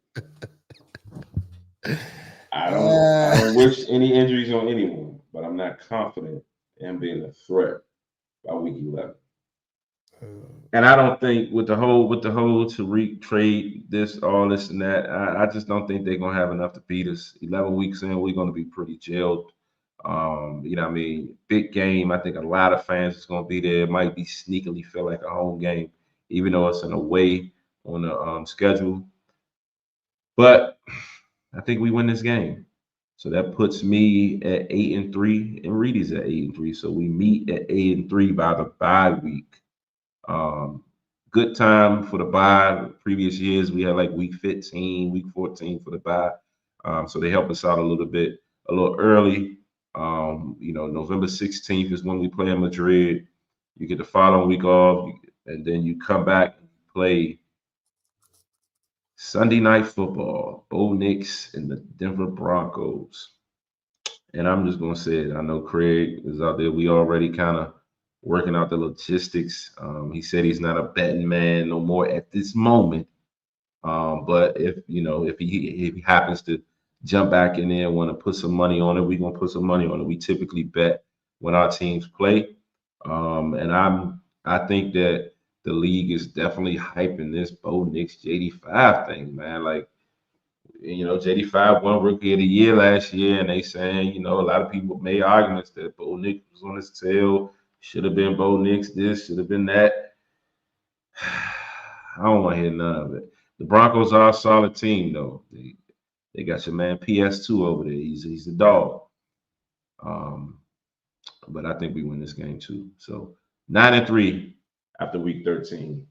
I don't wish any injuries on anyone, but I'm not confident in being a threat by week 11. And I don't think with the whole Tariq trade, all this and that, I just don't think they're gonna have enough to beat us. 11 weeks in, we're gonna be pretty jailed. You know what I mean? Big game. I think a lot of fans is going to be there. It might be sneakily feel like a home game, even though it's an away on the schedule. But I think we win this game. So that puts me at 8-3, and Reedie's at 8-3. So we meet at 8-3 by the bye week. Good time for the bye. Previous years we had like week 15, week 14 for the bye. So they help us out a little bit, a little early. November 16th is when we play in Madrid. You get the following week off, and then you come back and play Sunday night football, Bo Nix and the Denver Broncos. And I'm just gonna say it. I know Craig is out there. We already kind of working out the logistics. He said he's not a betting man no more at this moment. But if he happens to jump back in there and want to put some money on it, we're gonna put some money on it. We typically bet when our teams play. And I think that the league is definitely hyping this Bo Nix JD5 thing, man. Like, JD5 won Rookie of the Year last year, and they saying, a lot of people made arguments that Bo Nix was on his tail, should have been Bo Nix this, should have been that. I don't want to hear none of it. The Broncos are a solid team, though. They got your man PS2 over there. He's a dog. But I think we win this game too. So 9-3 after week 13.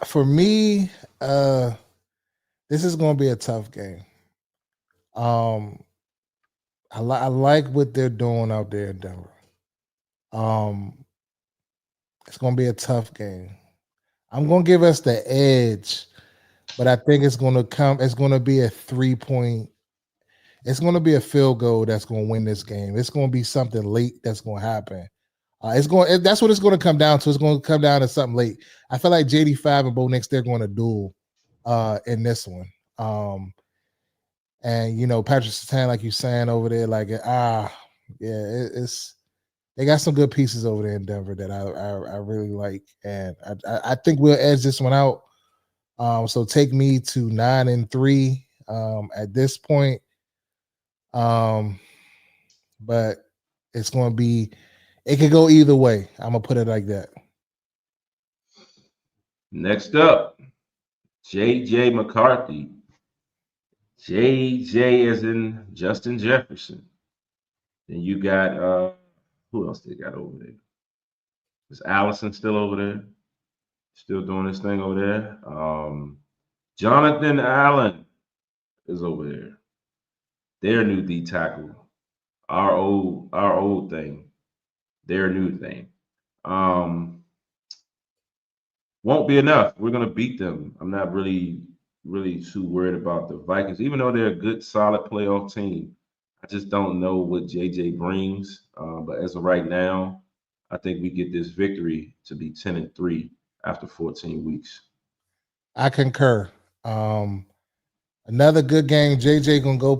For me, this is going to be a tough game. I like what they're doing out there in Denver. It's going to be a tough game. I'm going to give us the edge, but I think it's going to be a 3-point. It's going to be a field goal that's going to win this game. It's going to be something late that's going to happen. That's what it's going to come down to. It's going to come down to something late. I feel like JD5 and Bo Nix, they're going to duel in this one. And Patrick Surtain, like you saying over there, it's they got some good pieces over there in Denver that I really like, and I think we'll edge this one out. So take me to 9-3 at this point. But it's going to be. It could go either way. I'm gonna put it like that. Next up, JJ McCarthy. JJ as in Justin Jefferson. Then you got who else they got over there? Is Allison still over there? Still doing this thing over there. Jonathan Allen is over there. Their new D tackle. Our old thing. Their new thing. Won't be enough. We're gonna beat them. I'm not really too worried about the Vikings, even though they're a good, solid playoff team. I just don't know what JJ brings. But as of right now, I think we get this victory to be 10-3 after 14 weeks. I concur. Another good game. JJ gonna go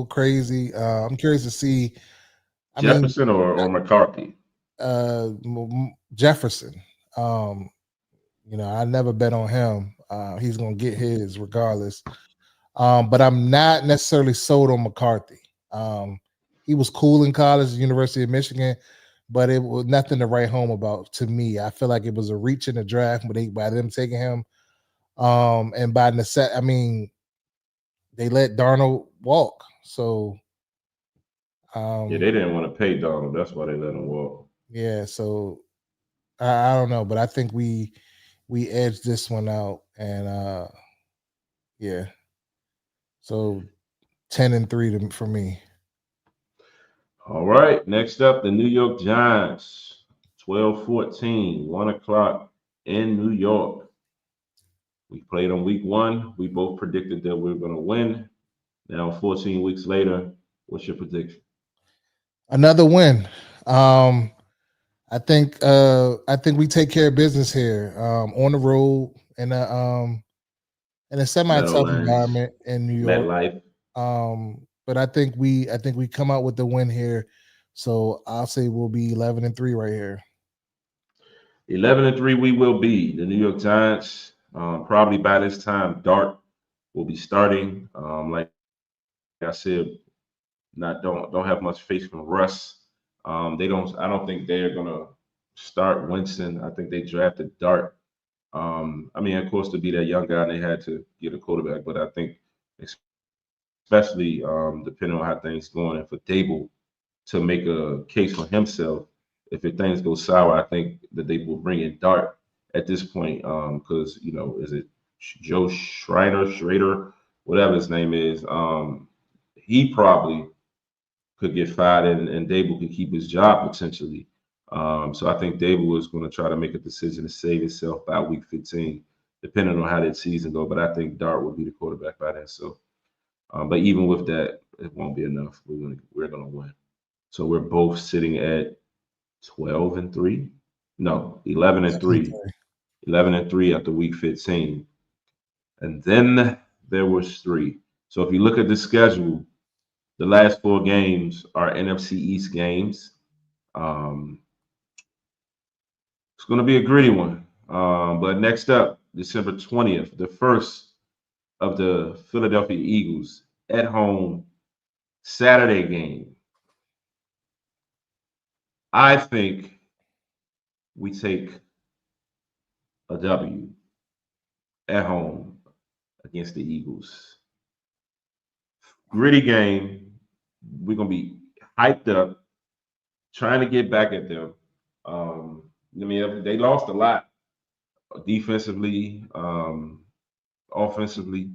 crazy. I'm curious to see. Jefferson or McCarthy? Jefferson. I never bet on him. He's gonna get his regardless. But I'm not necessarily sold on McCarthy. He was cool in college, University of Michigan, but it was nothing to write home about to me. I feel like it was a reach in the draft, but by them taking him, and by necessity, they let Darnold walk. So they didn't want to pay Darnold. That's why they let him walk. Yeah, so I don't know, but I think we edged this one out, and yeah. So 10-3 for me. All right. Next up, the New York Giants, 12-14, 1:00 in New York. We played on week 1. We both predicted that we were going to win. Now, 14 weeks later, what's your prediction? Another win. I think we take care of business here on the road in a semi-tough environment in New York. MetLife. But I think we come out with the win here. So I'll say we'll be 11-3 right here. 11-3 we will be. The New York Giants, Probably by this time, Dart will be starting. Like I said, don't have much faith from Russ. They don't. I don't think they're gonna start Winston. I think they drafted Dart. I mean, of course, to be that young guy, they had to get a quarterback. But I think, especially depending on how things going, and for Dable to make a case for himself, if things go sour, I think that they will bring in Dart at this point. Because is it Joe Schrader, whatever his name is? He probably could get fired and Dable could keep his job potentially. So I think Dable is going to try to make a decision to save himself by week 15, depending on how that season go. But I think Dart will be the quarterback by then. So, but even with that, it won't be enough. We're gonna win. So we're both sitting at 12-3. No, 11-3. 11-3 after week 15. And then there was 3. So if you look at the schedule, the last 4 games are NFC East games. It's going to be a gritty one. But next up, December 20th, the first of the Philadelphia Eagles at home Saturday game. I think we take a W at home against the Eagles. Gritty game. We're going to be hyped up, trying to get back at them. I mean, they lost a lot defensively, offensively,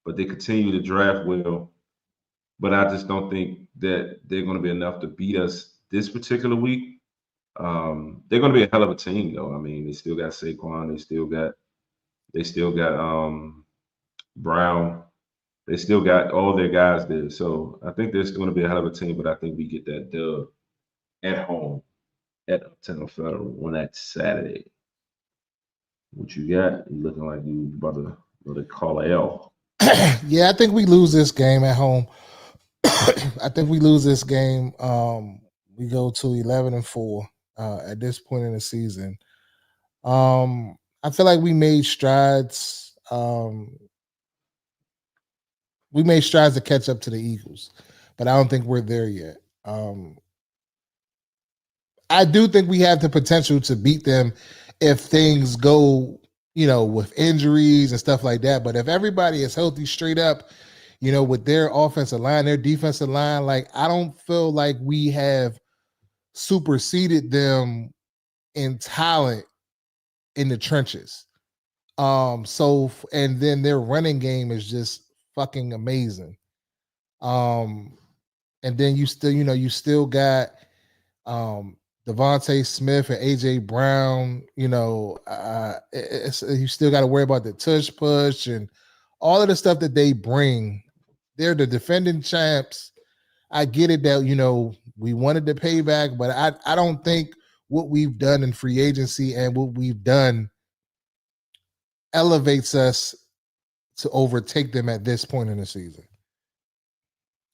but they continue to draft well. But I just don't think that they're going to be enough to beat us this particular week. They're going to be a hell of a team, though. I mean, they still got Saquon, they still got Brown, they still got all their guys there. So I think there's going to be a hell of a team, but I think we get that dub at home at Uptown Federal on that Saturday. What you got? You looking like you about to call a L. Yeah, I think we lose this game at home. I think we lose this game. We go to 11-4 at this point in the season. I feel like we made strides. We made strides to catch up to the Eagles, but I don't think we're there yet. I do think we have the potential to beat them if things go, with injuries and stuff like that. But if everybody is healthy straight up, with their offensive line, their defensive line, like I don't feel like we have superseded them in talent in the trenches. And then their running game is just fucking amazing. And then you still got Devontae Smith and AJ Brown. You still got to worry about the tush push and all of the stuff that they bring. They're the defending champs. I get it that we wanted to pay back, but I don't think what we've done in free agency and what we've done elevates us to overtake them at this point in the season.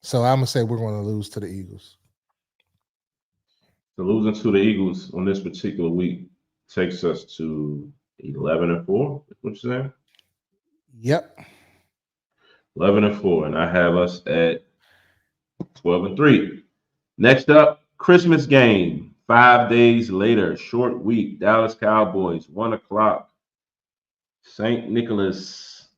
So I'm gonna say we're going to lose to the Eagles. So losing to the Eagles on this particular week takes us to 11-4. What you saying? Yep. 11-4, and I have us at 12-3. Next up, Christmas game. 5 days later, short week. Dallas Cowboys, 1:00. St. Nicholas.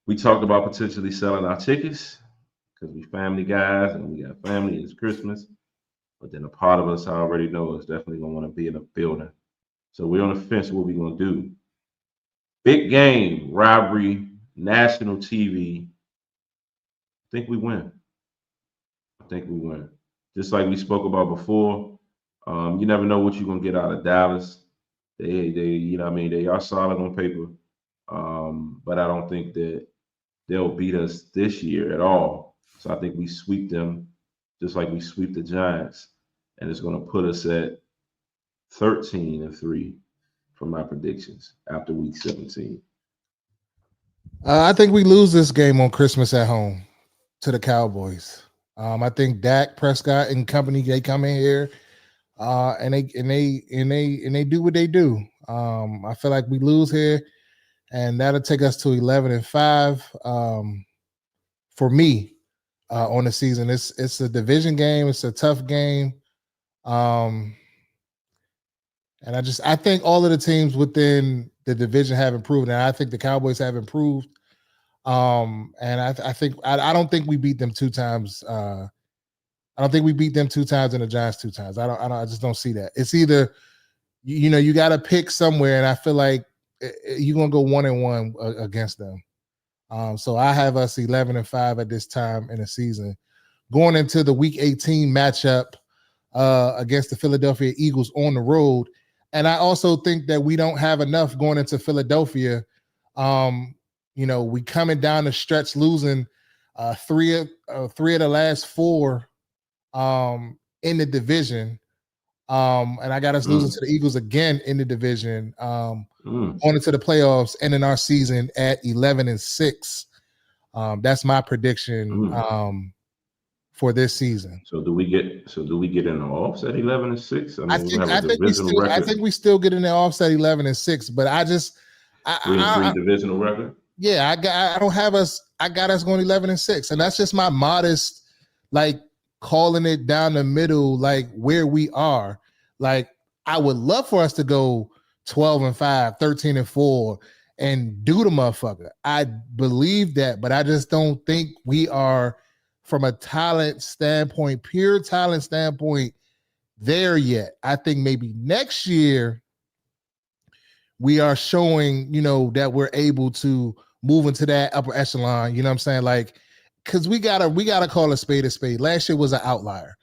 We talked about potentially selling our tickets because we family guys and we got family. It's Christmas. But then a part of us I already know is definitely going to want to be in a building. So we're on the fence what we're going to do. Big game, rivalry, national TV. I think we win. Just like we spoke about before, you never know what you're going to get out of Dallas. They are solid on paper. But I don't think that they'll beat us this year at all. So I think we sweep them just like we sweep the Giants. And it's going to put us at 13-3 for my predictions after week 17. I think we lose this game on Christmas at home to the Cowboys. I think Dak Prescott and company, they come in here and they do what they do. I feel like we lose here, and that'll take us to 11-5. For me, on the season, it's a division game. It's a tough game. And I think all of the teams within the division have improved, and I think the Cowboys have improved. And I don't think we beat them 2 times. I don't think we beat them 2 times and the Giants 2 times. I just don't see that. It's either you got to pick somewhere, and I feel like you're gonna go 1-1 against them. So I have us 11-5 at this time in the season, going into the Week 18 matchup against the Philadelphia Eagles on the road. And I also think that we don't have enough going into Philadelphia. We coming down the stretch, losing 3 of the last 4 in the division. And I got us losing to the Eagles again in the division, going into the playoffs, ending our season at 11-6. That's my prediction for this season. So do we get in the offs at 11-6? I think we still get in the offs at 11-6, but I just 3-3 divisional record. Yeah, I don't have us. I got us going 11-6, and that's just my modest, calling it down the middle, where we are. I would love for us to go 12-5, 13-4, and do the motherfucker. I believe that, but I just don't think we are, from a talent standpoint, pure talent standpoint, there yet. I think maybe next year we are showing, that we're able to move into that upper echelon. You know what I'm saying? Because we gotta call a spade a spade. Last year was an outlier.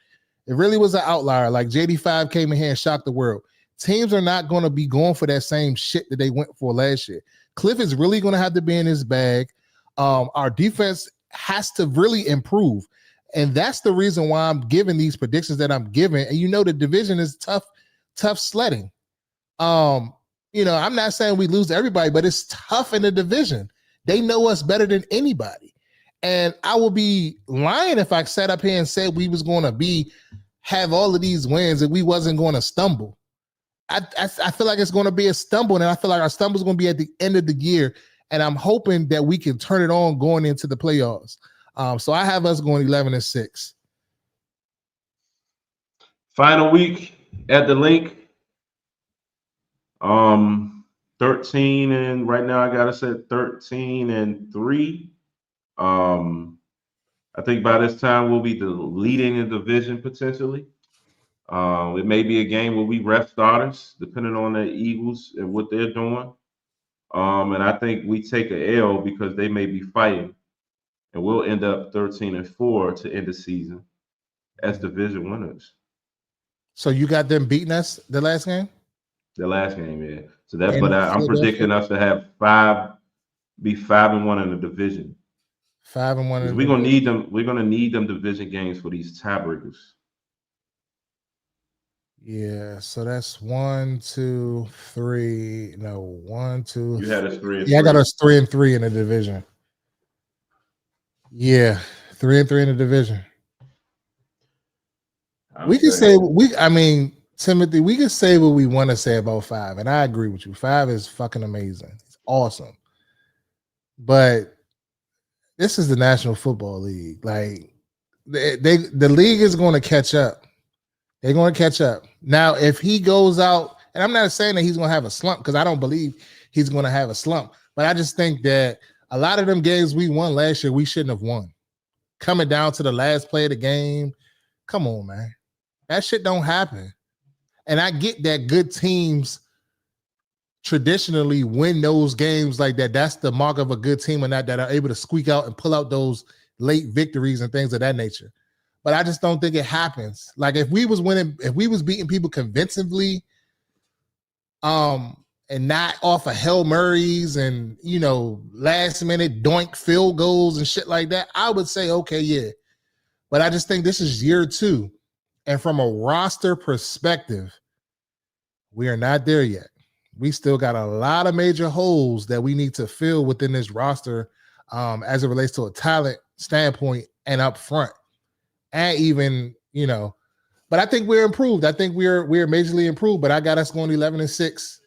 It really was an outlier. JD5 came in here and shocked the world. Teams are not going to be going for that same shit that they went for last year. Cliff is really going to have to be in his bag. Our defense has to really improve. And that's the reason why I'm giving these predictions that I'm giving. And the division is tough sledding. I'm not saying we lose to everybody, but it's tough in the division. They know us better than anybody. And I would be lying if I sat up here and said we was going to have all of these wins and we wasn't going to stumble. I feel like it's going to be a stumble, and I feel like our stumble is going to be at the end of the year. And I'm hoping that we can turn it on going into the playoffs. So I have us going 11-6. Final week at the link. 13, and right now I got us at 13-3. I think by this time we'll be the leading in the division potentially. It may be a game where we rest starters, depending on the Eagles and what they're doing. And I think we take a L because they may be fighting, and we'll end up 13-4 to end the season as division winners. So you got them beating us the last game? The last game, yeah. So that's, but I'm predicting us to have 5-1 in the division. 5-1. We're gonna need them. We're gonna need them division games for these tiebreakers. Yeah. So that's 1, 2, 3. No, 1, 2. You had us 3. Yeah, I got us 3-3 in the division. Yeah, 3-3 in the division. Timothy, we can say what we want to say about 5, and I agree with you. 5 is fucking amazing. It's awesome. But this is the National Football League. The league is going to catch up. They're going to catch up. Now, if he goes out, and I'm not saying that he's going to have a slump, because I don't believe he's going to have a slump, but I just think that a lot of them games we won last year, we shouldn't have won. Coming down to the last play of the game, come on, man. That shit don't happen. And I get that good teams traditionally win those games like that. That's the mark of a good team, and that are able to squeak out and pull out those late victories and things of that nature. But I just don't think it happens. If we was winning, if we was beating people convincingly, and not off of Hail Marys and last minute doink field goals and shit like that, I would say okay, yeah. But I just think this is year 2. And from a roster perspective, we are not there yet. We still got a lot of major holes that we need to fill within this roster as it relates to a talent standpoint and up front. And even, but I think we're improved. I think we're majorly improved, but I got us going 11-6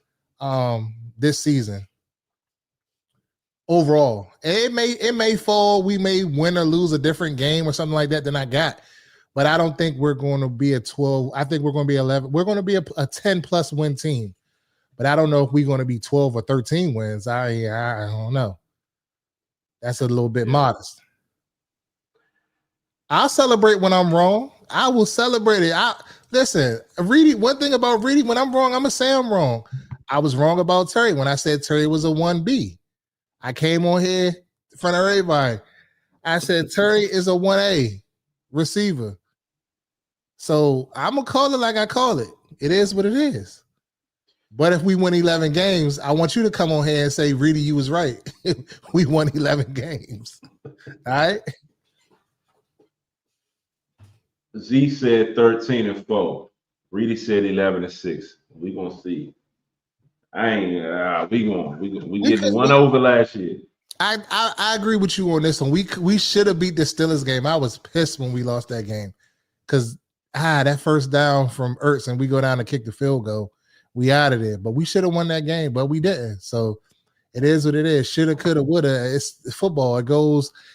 this season. Overall, it may fall. We may win or lose a different game or something like that than I got, but I don't think we're going to be a 12. I think we're going to be 11. We're going to be a 10+ win team, but I don't know if we're going to be 12 or 13 wins. I don't know. That's a little bit modest. I'll celebrate when I'm wrong. I will celebrate it. Listen, Reedie. One thing about Reedie, when I'm wrong, I'm gonna say I'm wrong. I was wrong about Terry when I said Terry was a 1B. I came on here in front of everybody. I said Terry is a 1A receiver. So I'm gonna call it like I call it. It is what it is. But if we win 11 games, I want you to come on here and say, Reedie, you was right. We won 11 games. All right. Z said 13-4. Reedie said 11-6. We gonna see. We getting one over last year. I agree with you on this one. We should have beat the Steelers game. I was pissed when we lost that game because that first down from Ertz and we go down to kick the field goal. We out of there, but we should have won that game, but we didn't. So it is what it is. Shoulda, coulda, woulda. It's football.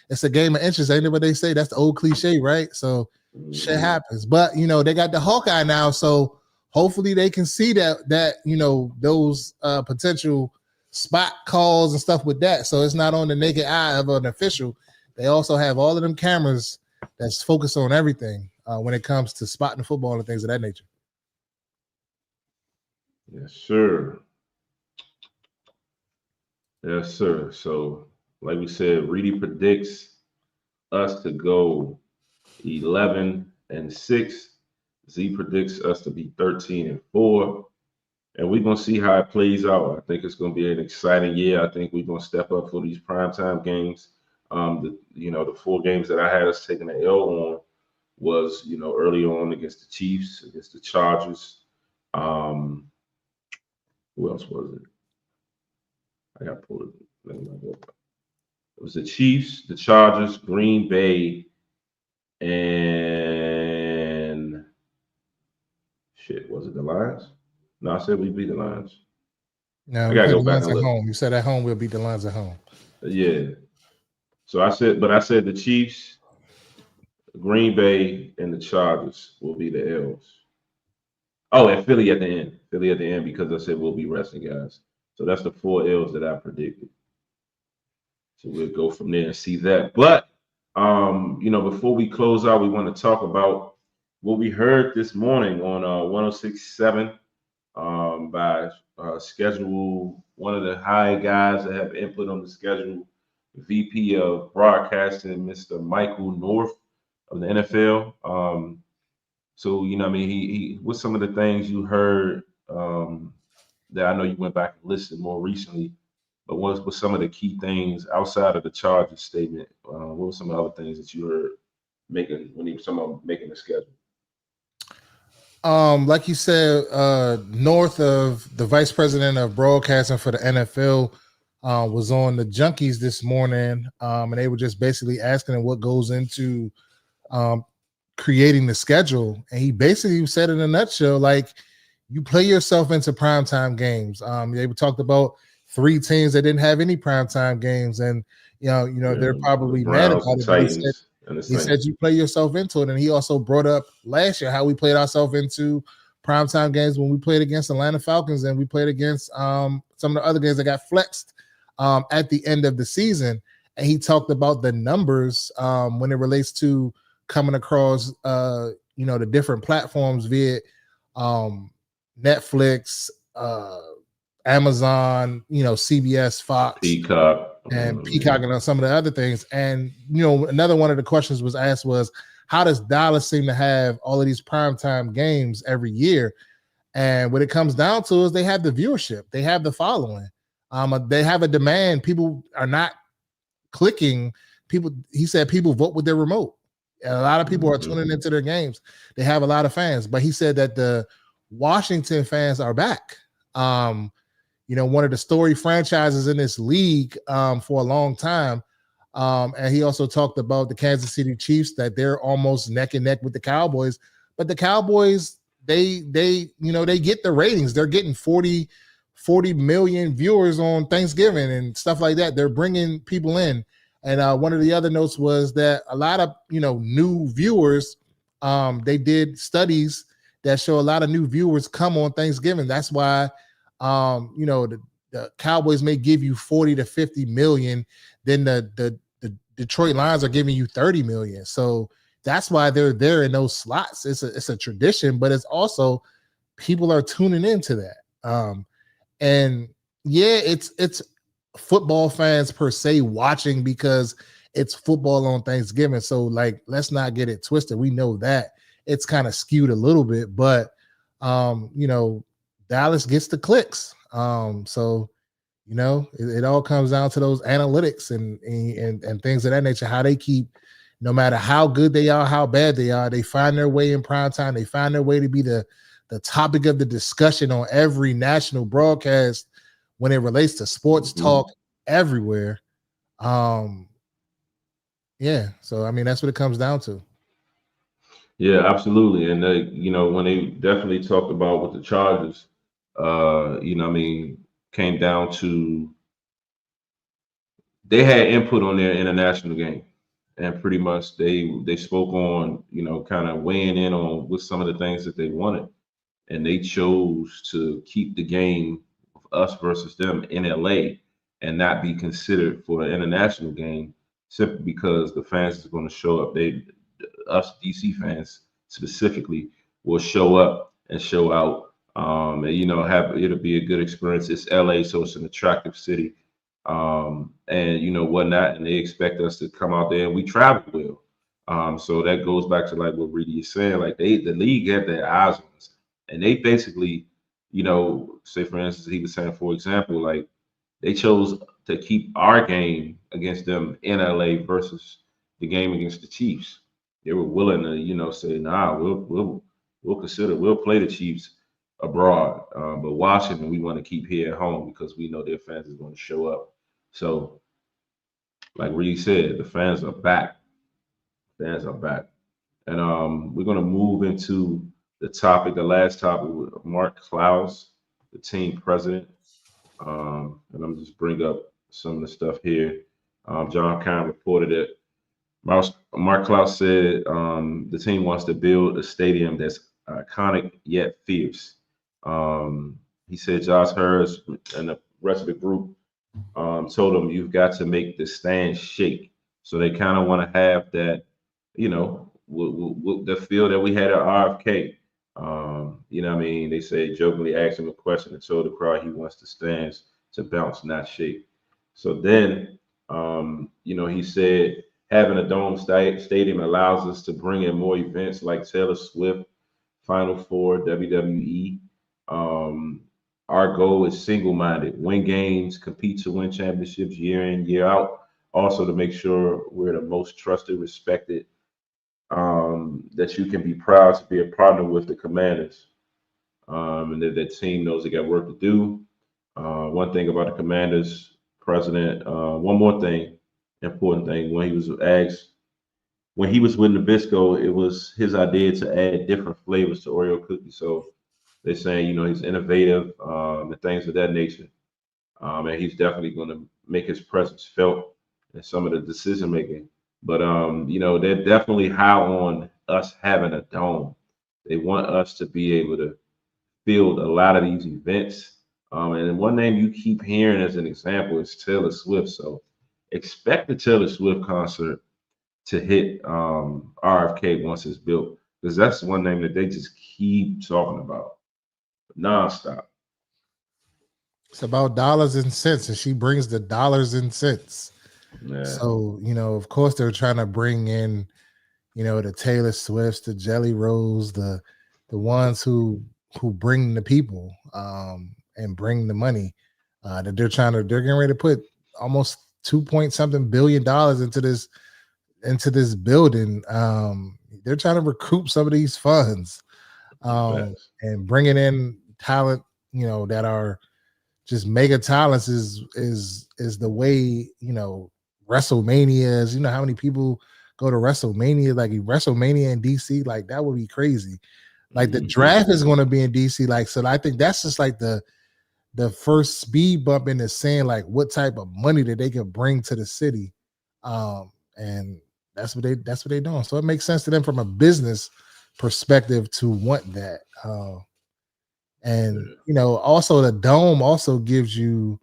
It's a game of inches. Ain't what they say. That's the old cliche, right? So shit happens. But they got the Hawkeye now, so hopefully they can see that those potential spot calls and stuff with that. So it's not on the naked eye of an official. They also have all of them cameras that's focused on everything when it comes to spotting football and things of that nature. Yes, sir. Yes, sir. So, like we said, Reedie predicts us to go 11-6. Z predicts us to be 13-4. And we're going to see how it plays out. I think it's going to be an exciting year. I think we're going to step up for these primetime games. The 4 games that I had us taking the L on was, early on against the Chiefs, against the Chargers. Who else was it? I got pulled it. It was the Chiefs, the Chargers, Green Bay, and was it the Lions? No, I said we beat the Lions. No, I gotta go back and look. Home. You said at home we'll beat the Lions at home. Yeah. So I said the Chiefs, Green Bay, and the Chargers will be the L's. Oh, and Philly at the end. Because I said we'll be resting guys. So that's the 4 L's that I predicted. So we'll go from there and see that. But before we close out, we want to talk about what we heard this morning on 106.7 by schedule, one of the high guys that have input on the schedule, VP of broadcasting, Mr. Michael North of the NFL. So, he what's some of the things you heard that I know you went back and listened more recently, but what was some of the key things outside of the Chargers statement? What were some of the other things that you heard when he was talking about making the schedule? Like you said, North of the vice president of broadcasting for the NFL was on the Junkies this morning, and they were just basically asking him what goes into creating the schedule. And he basically said in a nutshell, like, you play yourself into primetime games. They talked about 3 teams that didn't have any primetime games, and they're probably mad about it. He said you play yourself into it, and he also brought up last year how we played ourselves into primetime games when we played against Atlanta Falcons and we played against some of the other games that got flexed at the end of the season. And he talked about the numbers when it relates to coming across the different platforms via Netflix, Amazon, CBS, Fox, Peacock, and some of the other things. And another one of the questions was asked was, how does Dallas seem to have all of these primetime games every year? And what it comes down to is they have the viewership, they have the following, they have a demand. People are not clicking. He said people vote with their remote. And a lot of people are tuning into their games. They have a lot of fans, but he said that the Washington fans are back. One of the storied franchises in this league for a long time. And he also talked about the Kansas City Chiefs, that they're almost neck and neck with the Cowboys. But the Cowboys, they get the ratings. They're getting 40 40 million viewers on Thanksgiving and stuff like that. They're bringing people in. And one of the other notes was that a lot of, new viewers, they did studies that show a lot of new viewers come on Thanksgiving. That's why, the Cowboys may give you 40 to 50 million. Then the Detroit Lions are giving you 30 million. So that's why they're there in those slots. It's a tradition, but it's also people are tuning into that. And yeah, it's football fans per se watching because it's football on Thanksgiving. So like, let's not get it twisted. We know that it's kind of skewed a little bit, but Dallas gets the clicks. So it all comes down to those analytics and things of that nature, how they keep, no matter how good they are, how bad they are, they find their way in prime time. They find their way to be the topic of the discussion on every national broadcast when it relates to sports talk everywhere. Yeah. So, I mean, that's what it comes down to. Yeah, absolutely. And when they definitely talked about with the Chargers, came down to they had input on their international game, and pretty much they spoke on, kind of weighing in on with some of the things that they wanted, and they chose to keep the game of us versus them in LA and not be considered for an international game simply because the fans is going to show up. Us DC fans specifically will show up and show out, and it'll be a good experience. It's LA, so it's an attractive city, and whatnot, and they expect us to come out there and we travel well. So that goes back to like what Reedie is saying, like the league had their eyes on us, and they basically, say for instance, he was saying, for example, like they chose to keep our game against them in LA versus the game against the Chiefs. They were willing to, say, nah, we'll play the Chiefs abroad, but Washington we want to keep here at home because we know their fans is going to show up. So, like Reed said, the fans are back. Fans are back, and we're going to move into the last topic with Mark Claus, the team president, and I'm just bring up some of the stuff here. John Kahn reported it. Mark Claus said the team wants to build a stadium that's iconic yet fierce. He said Josh Harris and the rest of the group told him you've got to make the stand shake. So they kind of want to have that, the feel that we had at RFK. They say jokingly asked him a question and told the crowd he wants the stands to bounce, not shake. So then, he said, having a dome stadium allows us to bring in more events like Taylor Swift, Final Four, WWE. Our goal is single-minded: win games, compete to win championships year in, year out. Also to make sure we're the most trusted, respected, that you can be proud to be a partner with the Commanders. And that team knows they got work to do. One thing about the Commanders president, one more thing, important thing, when he was with Nabisco, it was his idea to add different flavors to Oreo cookies. So they're saying, he's innovative and things of that nature. And he's definitely going to make his presence felt in some of the decision making. But they're definitely high on us having a dome. They want us to be able to field a lot of these events. And one name you keep hearing as an example is Taylor Swift. So expect the Taylor Swift concert to hit RFK once it's built, because that's one name that they just keep talking about nonstop. It's about dollars and cents, and she brings the dollars and cents. Yeah. So, of course they're trying to bring in, the Taylor Swifts, the Jelly Rolls, the ones who bring the people and bring the money. That they're getting ready to put almost $2 billion into this building. They're trying to recoup some of these funds and bringing in talent, that are just mega talents is the way, WrestleMania is. How many people go to WrestleMania? Like WrestleMania in DC, like that would be crazy. Like the draft is going to be in DC. Like, so I think that's just like the the first speed bump into saying like what type of money that they could bring to the city. And that's what they're doing. So it makes sense to them from a business perspective to want that. And also the dome also gives you,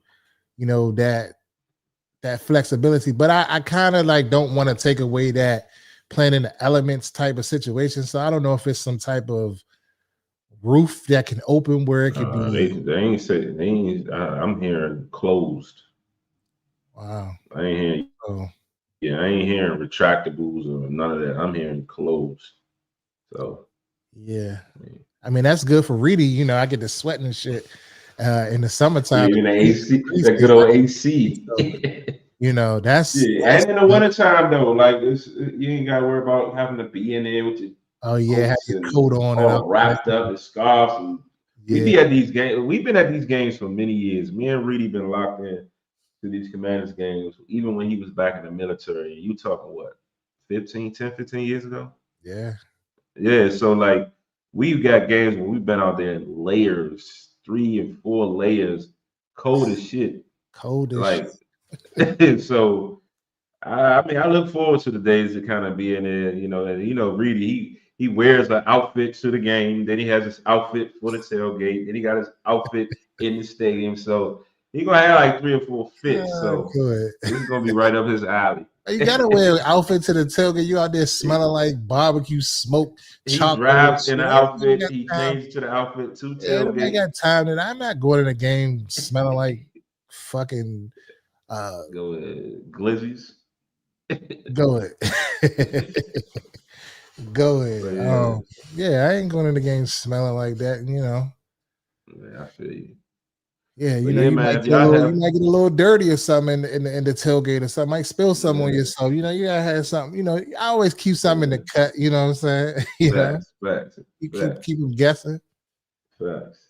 that flexibility. But I kind of like don't want to take away that playing in the elements type of situation. So I don't know if it's some type of roof that can open where it could be. They ain't say they ain't. I'm hearing closed. Wow. I ain't hearing. Oh. Yeah, I ain't hearing retractables or none of that. I'm hearing closed. So yeah, I mean that's good for Reedie. I get to sweating and shit in the summertime. Yeah, in the AC, that good old AC. So, that's and in the wintertime though, like this, you ain't gotta worry about having to be in there with your have your coat on and all wrapped up in scarves. And we be at these games. We've been at these games for many years. Me and Reedie been locked in to these Commanders games, even when he was back in the military. You talking what, 15 years ago? Yeah. So like we've got games when we've been out there in layers, 3 and 4 layers, cold as shit. So I mean, I look forward to the days to kind of be in there, and Reedie, he wears an outfit to the game, then he has his outfit for the tailgate, then he got his outfit in the stadium. So he gonna have like 3 or 4 fits. So this is gonna be right up his alley. You gotta wear an outfit to the tailgate. You out there smelling like barbecue smoke. He drives in an outfit. He changes to the outfit to tailgate. I got time that I'm not going to the game smelling like fucking go ahead, glizzies. Go ahead. Go ahead. I ain't going to the game smelling like that. Yeah, I feel you. Yeah, you might get a little dirty or something in the tailgate or something. Might spill something on yourself. You gotta have something. I always keep something in the cut. You know what I'm saying? Facts. Keep them guessing. Facts.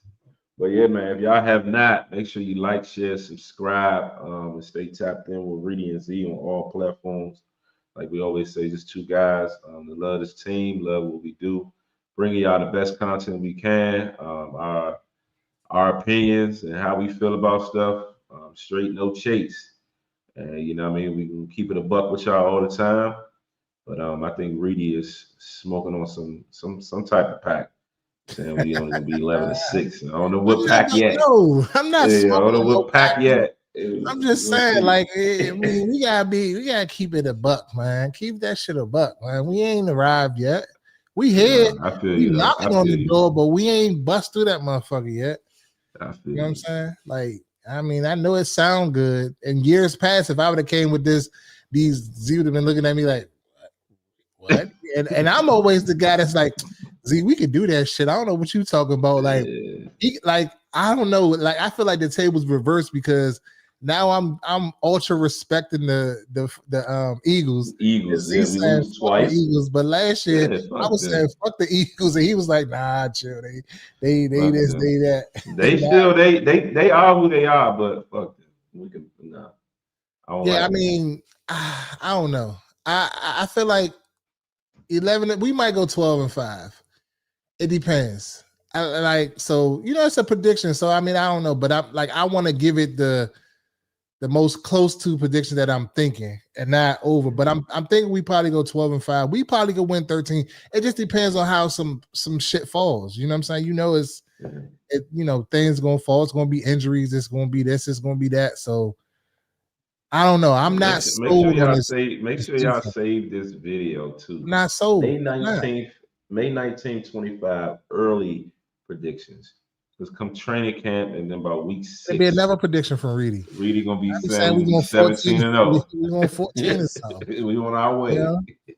But yeah, man, if y'all have not, make sure you like, share, subscribe, and stay tapped in with Reedie Zee on all platforms. Like we always say, just two guys that love this team, love what we do, bringing y'all the best content we can. Our opinions and how we feel about stuff, straight, no chase. And we can keep it a buck with y'all all the time. But I think Reedie is smoking on some type of pack. Saying we only gonna be 11-6. I don't know what pack yet. No, I'm not. I don't know what pack yet. I'm just saying, like, I mean, we gotta keep it a buck, man. Keep that shit a buck, man. We ain't arrived yet. We here. I feel we you. knocking on the door, but we ain't bust through that motherfucker yet. You know what I'm saying? Like, I mean, I know it sound good. In years past, if I would have came with these Z would have been looking at me like, what? and I'm always the guy that's like, Z, we could do that shit. I don't know what you talking about. Like, I don't know. Like, I feel like the table's reversed because now I'm ultra respecting the Eagles. Eagles, we lose twice. The Eagles, but last year I was saying fuck the Eagles, and he was like, nah, chill. They this, they that. They are who they are, but fuck them. We can I mean, I don't know. I feel like 11. We might go 12-5. It depends. It's a prediction. So I mean, I don't know, but I want to give it the most close to prediction that I'm thinking and not over. But I'm thinking we probably go 12-5. We probably could win 13. It just depends on how some shit falls. You know what I'm saying? Things gonna fall. It's gonna be injuries. It's gonna be this. It's gonna be that. So I don't know. I'm not sold on this. Make sure y'all save this video too. I'm not sold. May 19th, 25 early predictions. Because come training camp and then about week 6. There'll be another prediction from Reedie. Reedie gonna be saying we 17-0. We going 14 or something. We on our way.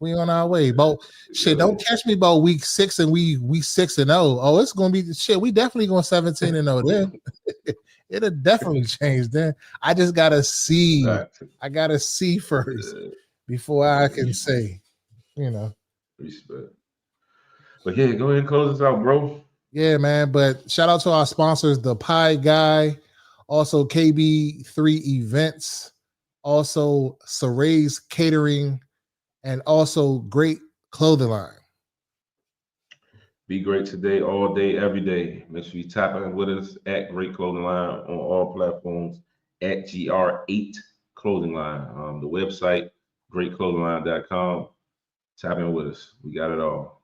We on our way. But shit, don't catch me about week 6 and we 6-0. Oh, it's gonna be shit. We definitely going 17-0 then. It'll definitely change then. I just gotta see. I gotta see first before I can say, Respect. But yeah, go ahead and close this out, bro. Yeah, man. But shout out to our sponsors, the Pie Guy, also KB3 Events, also Saray's Catering, and also Great Clothing Line. Be great today, all day, every day. Make sure you tap in with us at Great Clothing Line on all platforms at GR8 Clothing Line. The website, greatclothingline.com. Tap in with us. We got it all.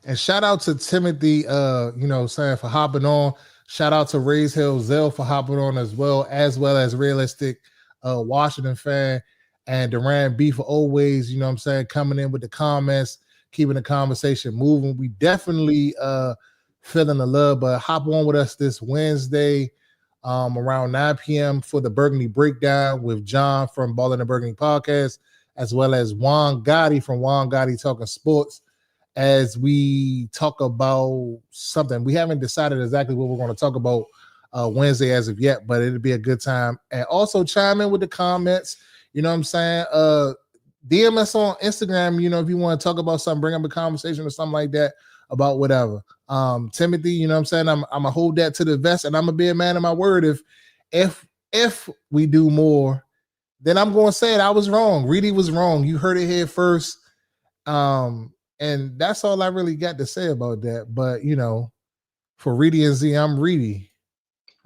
And shout out to Timothy, saying for hopping on. Shout out to Raise Hill Zell for hopping on as well as Realistic Washington fan and Duran B for always, coming in with the comments, keeping the conversation moving. We definitely feeling the love, but hop on with us this Wednesday around 9 p.m. for the Burgundy Breakdown with John from Ballin' and Burgundy Podcast, as well as Juan Gotti from Juan Gotti Talking Sports, as we talk about something. We haven't decided exactly what we're going to talk about Wednesday as of yet, but it'll be a good time. And also chime in with the comments. You know what I'm saying? DM us on Instagram, if you want to talk about something, bring up a conversation or something like that about whatever. Timothy, you know what I'm saying? I'm going to hold that to the vest, and I'm going to be a man of my word. If we do more, then I'm going to say it. I was wrong. Reedie was wrong. You heard it here first. And that's all I really got to say about that. But, for Reedie and Z, I'm Reedie.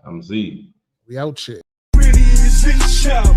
I'm Z. We out shit. Reedie Zee shout.